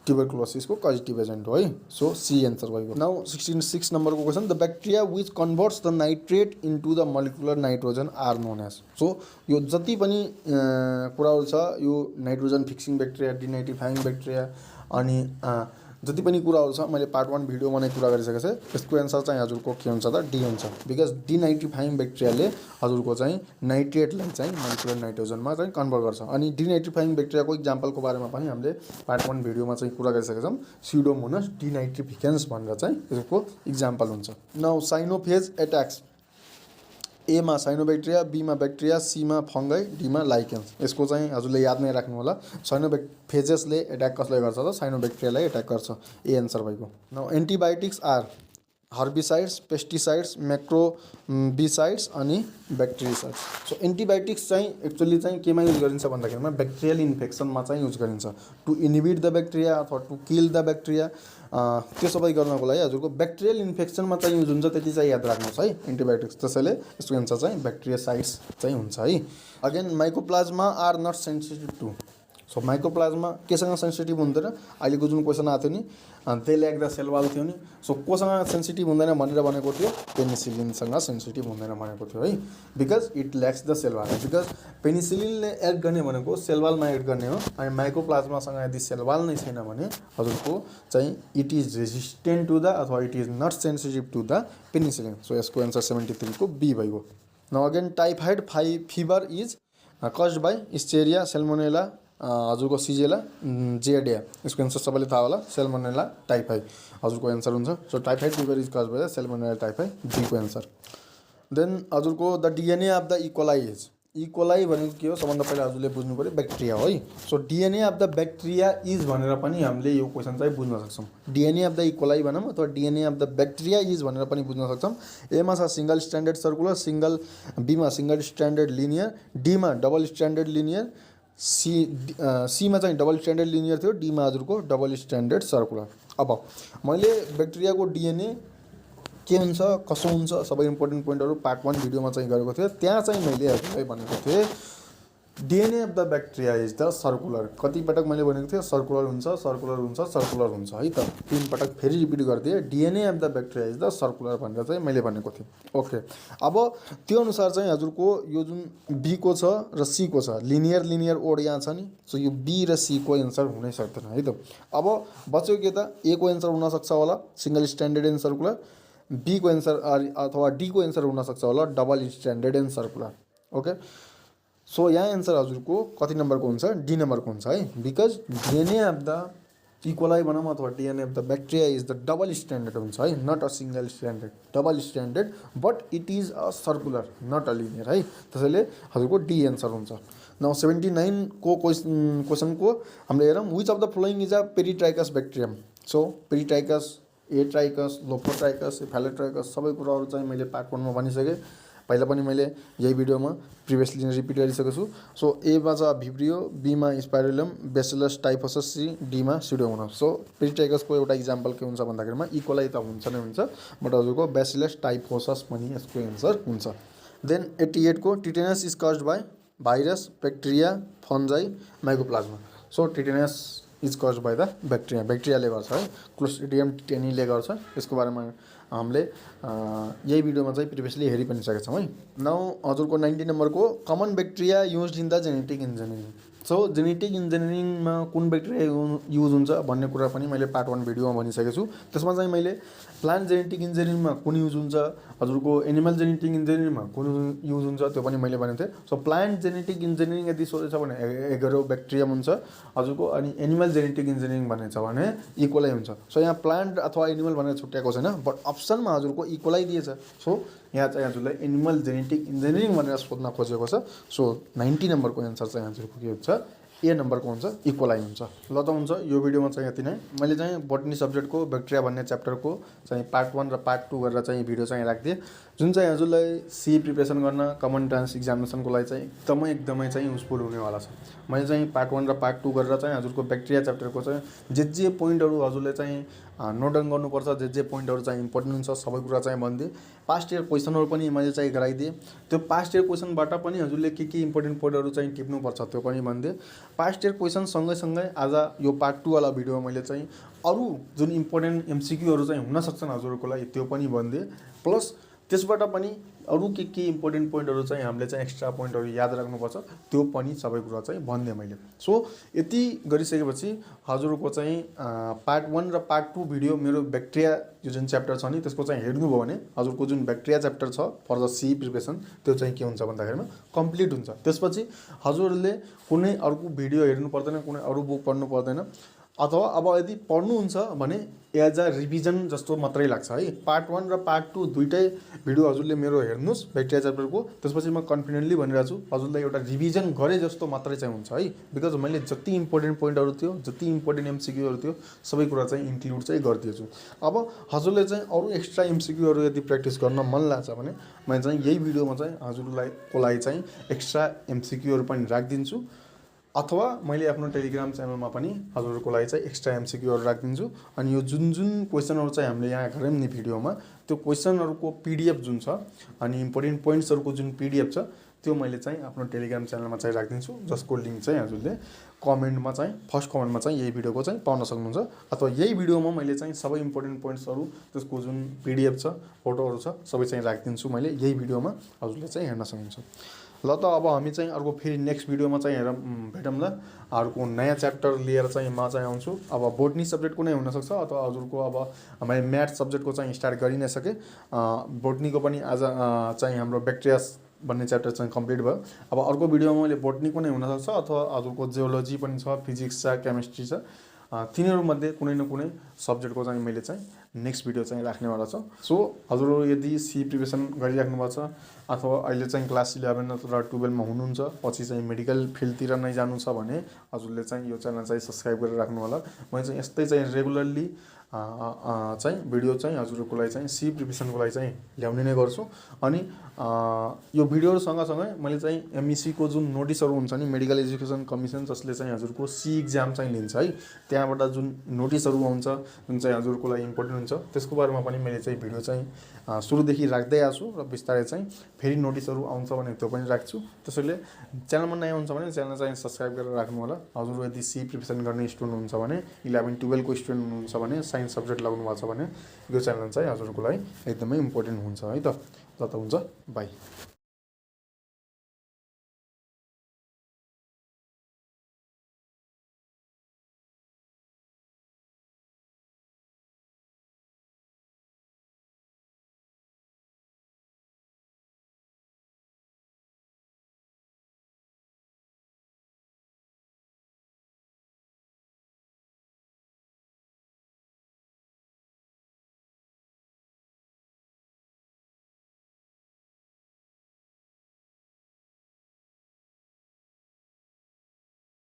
ट्युबरकुलोसिसको कजेटिभ एजेन्ट हो है। सो सी एन्सर भएको। नाउ 66 नम्बरको question, the bacteria which converts the nitrate into the molecular nitrogen are known as. So यो जति पनि कुराहरू छ, यो nitrogen fixing bacteria, denitrifying bacteria, अनि जति पनि कुराहरू छ मैले पार्ट 1 भिडियोमा नै कुरा गरिसकेको छु। यसको एन्सर चाहिँ हजुरको के हुन्छ त, डी हुन्छ। बिकज डिनाइट्रिफाइङ ब्याक्टेरियाले हजुरको चाहिँ नाइट्रेटलाई चाहिँ मोलिकुलर नाइट्रोजनमा चाहिँ कन्भर्ट गर्छ। अनि डिनाइट्रिफाइङ ब्याक्टेरियाको इक्जाम्पलको बारेमा पनि हामीले पार्ट 1 भिडियोमा चाहिँ कुरा गरिसकेका छौँ। स्युडोमोनास डिनाइट्रिफिकेन्स भनेर चाहिँ यसको इक्जाम्पल हुन्छ। नाउ साइनोफेज एट्याक्स, एमा साइनोब्याक्टेरिया, बीमा ब्याक्टेरिया, सीमा फङ्गाई, डीमा लाइकेन्स। यसको चाहिँ हजुरले याद नै राख्नु होला, साइनोफेजेसले एट्याक कसलाई गर्छ त, साइनोब्याक्टेरियालाई एट्याक गर्छ। ए एन्सर भएको। Now antibiotics are herbicides, pesticides, microbicides अनि ब्याक्टेरिसाइड्स। सो एन्टिबायोटिक्स चाहिँ एक्चुअली चाहिँ केमा युज गरिन्छ भन्दाखेरिमा ब्याक्टेरियल इन्फेक्सनमा चाहिँ युज गरिन्छ, टु इनिबिट द ब्याक्टेरिया अथवा टु किल द ब्याक्टेरिया। त्यो सबै गर्नको लागि हजुरको ब्याक्टेरियल इन्फेक्सनमा चाहिँ युज हुन्छ, त्यति चाहिँ याद राख्नुहोस् है एन्टिबायोटिक्स। त्यसैले यसको एन्सर चाहिँ ब्याक्टेरियासाइड्स चाहिँ हुन्छ है। Again mycoplasma are not sensitive to. So mycoplasma केसँग सेन्सिटिभ हुँदैन, अहिलेको जुन क्वेसन आएको थियो नि they lack the cell wall थियो नि, सो कोसँग सेन्सिटिभ हुँदैन भनेर भनेको थियो, पेनिसिलिनसँग सेन्सिटिभ हुँदैन भनेको थियो है, because it lacks the cell wall. Because पेनिसिलिनले एड गर्ने भनेको सेल वालमा एड गर्ने हो, अनि माइकोप्लाज्मासँग यदि सेल वाल नै छैन भने हजुरको चाहिँ it is resistant to the अथवा it is not sensitive to the penicillin. So यसको एन्सर 73 को बी भइगयो। Now again typhoid fever is caused by स्टेरिया, सेल्मोनेला, हजुरको सिजेला, जियार्डिया। यसको एन्सर सबैले थाहा होला, सेल्मोनेला टाइफाइड हजुरको एन्सर हुन्छ। So typhoid fever is caused by Salmonella typhoid, D को एन्सर। देन हजुरको the DNA of the E coli is, E coli भनेको के हो सबभन्दा पहिला हजुरले बुझ्नु पऱ्यो, ब्याक्टेरिया हो है। So DNA of the bacteria is भनेर पनि हामीले यो क्वेसन चाहिँ बुझ्न सक्छौँ। डिएनए अफ द इकोलाई भनौँ अथवा DNA of the bacteria is भनेर पनि बुझ्न सक्छौँ। एमा छ सिङ्गल स्ट्यान्डर्ड सर्कुलर, बीमा सिङ्गल स्ट्यान्डर्ड लिनियर, डीमा डबल स्ट्यान्डर्ड लिनियर, सीमा चाहिँ डबल स्ट्यान्डर्ड लिनियर थियो, डीमा हजुरको डबल स्ट्यान्डर्ड सर्कुलर। अब मैले ब्याक्टेरियाको डिएनए के हुन्छ कसो हुन्छ सबै इम्पोर्टेन्ट पोइन्टहरू पार्ट 1 भिडियोमा चाहिँ गरेको थिएँ। त्यहाँ चाहिँ मैले हजुरलाई भनेको थिएँ DNA of the bacteria is the circular. कति पटक मैले भनेको थिएँ, सर्कुलर हुन्छ, सर्कुलर हुन्छ, सर्कुलर हुन्छ है त, 3 पटक फेरि रिपिट गरिदिएँ, DNA of the bacteria is the circular भनेर चाहिँ मैले भनेको थिएँ। ओके, अब त्यो अनुसार चाहिँ हजुरको यो जुन बी को छ र सी को छ, लिनियर ओड यहाँ छ नि, सो यो बी र सी को एन्सर हुनै सक्दैन है त। अब बच्यो के त, ए को एन्सर हुनसक्छ होला single standard and circular, B को एन्सर अथवा डी को एन्सर हुनसक्छ होला double standard and circular. Okay, so यहाँ एन्सर हजुरको कति नम्बरको हुन्छ, डी नम्बरको हुन्छ है। Because DNA of the E coli भनौँ अथवा DNA of the bacteria is the double standard हुन्छ है, not a single standard, double standard, but it is a circular not a linear है। त्यसैले हजुरको डी एन्सर हुन्छ। नाउ 79 को क्वेसनको हामीले हेरौँ, which of the following is a peritrichous bacterium. So peritrichous, atrichous, lophotrichous, फेलोट्राइकस सबै कुराहरू चाहिँ मैले पार्ट 1 मा भनिसकेँ, पहिला पनि मैले यही भिडियोमा प्रिभियसली रिपिट गरिसकेको छु। सो एमा छ भिब्रियो, बीमा स्पाइरुलम, बेसिलस टाइफोसस, सी डीमा स्युडोमोनास। सो पेरिट्राइकसको एउटा इक्जाम्पल के हुन्छ भन्दाखेरिमा इकोलाई त हुन्छ नै हुन्छ, बट हजुरको बेसिलस टाइफोसस पनि यसको एन्सर हुन्छ। देन 88 को tetanus is caused by virus, bacteria, fungi, mycoplasma. So tetanus is caused by the ब्याक्टेरियाले गर्छ है, क्लोस्ट्रिडियम टिटेनीले गर्छ। यसको बारेमा हामीले यही भिडियोमा चाहिँ प्रिभियसली हेरि पनि सकेका छौँ है। नाउ हजुरको 90 नम्बरको common bacteria used in the genetic engineering. So genetic इन्जिनियरिङमा कुन ब्याक्टेरिया युज हुन्छ भन्ने कुरा पनि मैले पार्ट 1 भिडियोमा भनिसकेको छु। त्यसमा चाहिँ मैले प्लान्ट जेनेटिक इन्जिनियरिङमा कुन युज हुन्छ, हजुरको एनिमल जेनेटिक इन्जिनियरिङमा कुन युज हुन्छ त्यो पनि मैले भनेको थिएँ। सो प्लान्ट जेनेटिक इन्जिनियरिङ यदि सोधेछ भने एगरोबैक्टेरियम हुन्छ हजुरको, अनि एनिमल जेनेटिक इन्जिनियरिङ भन्ने छ भने इकोलाई हुन्छ। सो यहाँ प्लान्ट अथवा एनिमल भनेर छुट्याएको छैन, बट अप्सनमा हजुरको इकोलाई दिएछ। सो यहाँ चाहिँ हजुरलाई एनिमल जेनेटिक इन्जिनियरिङ भनेर सोध्न खोजेको छ। सो 90 नम्बरको एन्सर चाहिँ हजुरको के हुन्छ, ए नम्बरको हुन्छ, इकोलाई हुन्छ। ल त हुन्छ, यो भिडियोमा चाहिँ यति नै। मैले चाहिँ बोटनी सब्जेक्टको ब्याक्टेरिया भन्ने च्याप्टरको चाहिँ पार्ट 1 र पार्ट 2 गरेर चाहिँ भिडियो चाहिँ राखिदिएँ, जुन चाहिँ हजुरलाई सी प्रिपरेसन गर्न कमन इन्ट्रान्स एक्जामिनेसनको लागि चाहिँ एकदमै चाहिँ युजफुल हुनेवाला छ। मैले चाहिँ पार्ट 1 र पार्ट 2 गरेर चाहिँ हजुरको ब्याक्टेरिया च्याप्टरको चाहिँ जे पोइन्टहरू हजुरले चाहिँ नोट डाउन गर्नुपर्छ, जे पोइन्टहरू चाहिँ इम्पोर्टेन्ट हुन्छ सबै कुरा चाहिँ भनिदिएँ। पास्ट इयर क्वेसनहरू पनि मैले चाहिँ गराइदिएँ। त्यो पास्ट इयर क्वेसनबाट पनि हजुरले के इम्पोर्टेन्ट पोइन्टहरू चाहिँ टिप्नुपर्छ त्यो पनि भनिदिएँ। पास्ट इयर क्वेसन सँगै आज यो पार्ट 2 वाला भिडियोमा मैले चाहिँ अरू जुन इम्पोर्टेन्ट एमसिक्यूहरू चाहिँ हुन सक्छन् हजुरको लागि त्यो पनि भनिदिएँ। प्लस त्यसबाट पनि अरू के इम्पोर्टेन्ट पोइन्टहरू चाहिँ हामीले चाहिँ एक्स्ट्रा पोइन्टहरू याद राख्नुपर्छ त्यो पनि सबै कुरा चाहिँ भनिदिएँ मैले। सो यति गरिसकेपछि हजुरको चाहिँ पार्ट 1 र पार्ट 2 भिडियो मेरो ब्याक्टेरिया यो जुन च्याप्टर छ नि त्यसको चाहिँ हेर्नुभयो भने हजुरको जुन ब्याक्टेरिया च्याप्टर छ फर द सी प्रिपरेसन त्यो चाहिँ के हुन्छ भन्दाखेरिमा कम्प्लिट हुन्छ। त्यसपछि हजुरले कुनै अर्को भिडियो हेर्नु पर्दैन, कुनै अरू बुक पढ्नु पर्दैन, अथवा अब यदि पढ्नुहुन्छ भने एज अ रिभिजन जस्तो मात्रै लाग्छ है। पार्ट 1 र पार्ट 2 दुइटै भिडियो हजुरले मेरो हेर्नुहोस् ब्याक्टेरिया च्याप्टरको, त्यसपछि म कन्फिडेन्टली भनिरहेको छु हजुरलाई एउटा रिभिजन गरे जस्तो मात्रै चाहिँ हुन्छ है। बिकज मैले जति इम्पोर्टेन्ट पोइन्टहरू थियो, जति इम्पोर्टेन्ट एमसिक्यूहरू थियो सबै कुरा चाहिँ इन्क्लुड चाहिँ गरिदिएछु। अब हजुरले चाहिँ अरू एक्स्ट्रा एमसिक्यूहरू यदि प्र्याक्टिस गर्न मन लाग्छ भने मैले चाहिँ यही भिडियोमा चाहिँ हजुरको लागि चाहिँ एक्स्ट्रा एमसिक्यूहरू पनि राखिदिन्छु, अथवा मैले आफ्नो टेलिग्राम च्यानलमा पनि हजुरको लागि चाहिँ एक्स्ट्रा एमसिक्यूहरू राखिदिन्छु। अनि यो जुन क्वेसनहरू चाहिँ हामीले यहाँ गऱ्यौँ नि भिडियोमा त्यो क्वेसनहरूको पिडिएफ जुन छ अनि इम्पोर्टेन्ट पोइन्ट्सहरूको जुन पिडिएफ छ त्यो मैले चाहिँ आफ्नो टेलिग्राम च्यानलमा चाहिँ राखिदिन्छु, जसको लिङ्क चाहिँ हजुरले कमेन्टमा चाहिँ फर्स्ट कमेन्टमा चाहिँ यही भिडियोको चाहिँ पाउन सक्नुहुन्छ। अथवा यही भिडियोमा मैले चाहिँ सबै इम्पोर्टेन्ट पोइन्ट्सहरू त्यसको जुन पिडिएफ छ, फोटोहरू छ सबै चाहिँ राखिदिन्छु मैले यही भिडियोमा, हजुरले चाहिँ हेर्न सक्नुहुन्छ। ल त अब हामी चाहिँ अर्को फेरि नेक्स्ट भिडियोमा चाहिँ भेटौँ ल। अर्को नयाँ च्याप्टर लिएर चाहिँ म चाहिँ आउँछु। अब बोटनी सब्जेक्टको नै हुनसक्छ अथवा हजुरको अब मैले म्याथ सब्जेक्टको चाहिँ स्टार्ट गरि नै सकेँ। बोटनीको पनि आज चाहिँ हाम्रो ब्याक्टेरिया भन्ने च्याप्टर चाहिँ कम्प्लिट भयो। अब अर्को भिडियोमा मैले बोटनीको नै हुनसक्छ अथवा हजुरको जियोलोजी पनि छ, फिजिक्स छ, केमिस्ट्री छ, तिनीहरूमध्ये कुनै न कुनै सब्जेक्टको चाहिँ मैले चाहिँ नेक्स्ट भिडियो चाहिँ राख्नेवाला छ। सो हजुरहरू यदि सी प्रिपरेसन गरिराख्नु भएको छ अथवा अहिले चाहिँ क्लास 11 अथवा 12 मा हुनुहुन्छ, पछि चाहिँ मेडिकल फिल्डतिर नै जानु छ भने हजुरले चाहिँ यो च्यानल चाहिँ सब्सक्राइब गरेर राख्नु होला। मैले चाहिँ यस्तै चाहिँ रेगुलरली चाहिँ भिडियो चाहिँ हजुरको लागि चाहिँ सी प्रिपरेसनको लागि चाहिँ ल्याउने नै गर्छु। अनि यो भिडियोहरू सँगसँगै मैले चाहिँ एमइसीको जुन नोटिसहरू हुन्छ नि, मेडिकल एजुकेसन कमिसन जसले चाहिँ हजुरको सी इक्जाम चाहिँ लिन्छ है, त्यहाँबाट जुन नोटिसहरू आउँछ जुन चाहिँ हजुरको लागि इम्पोर्टेन्ट हुन्छ त्यसको बारेमा पनि मैले चाहिँ भिडियो चाहिँ सुरुदेखि राख्दै आएको छु र बिस्तारै चाहिँ फेरि नोटिसहरू आउँछ भने त्यो पनि राख्छु। त्यसैले च्यानलमा नयाँ हुन्छ भने च्यानल चाहिँ सब्सक्राइब गरेर राख्नु होला। हजुर यदि सी प्रिपरेसन गर्ने स्टुडेन्ट हुन्छ भने 11-12 को स्टुडेन्ट हुनुहुन्छ भने साइन्स सब्जेक्ट लाग्नु भएको छ भने यो च्यानल चाहिँ हजुरको लागि एकदमै इम्पोर्टेन्ट हुन्छ है त। ल त हुन्छ, बाई।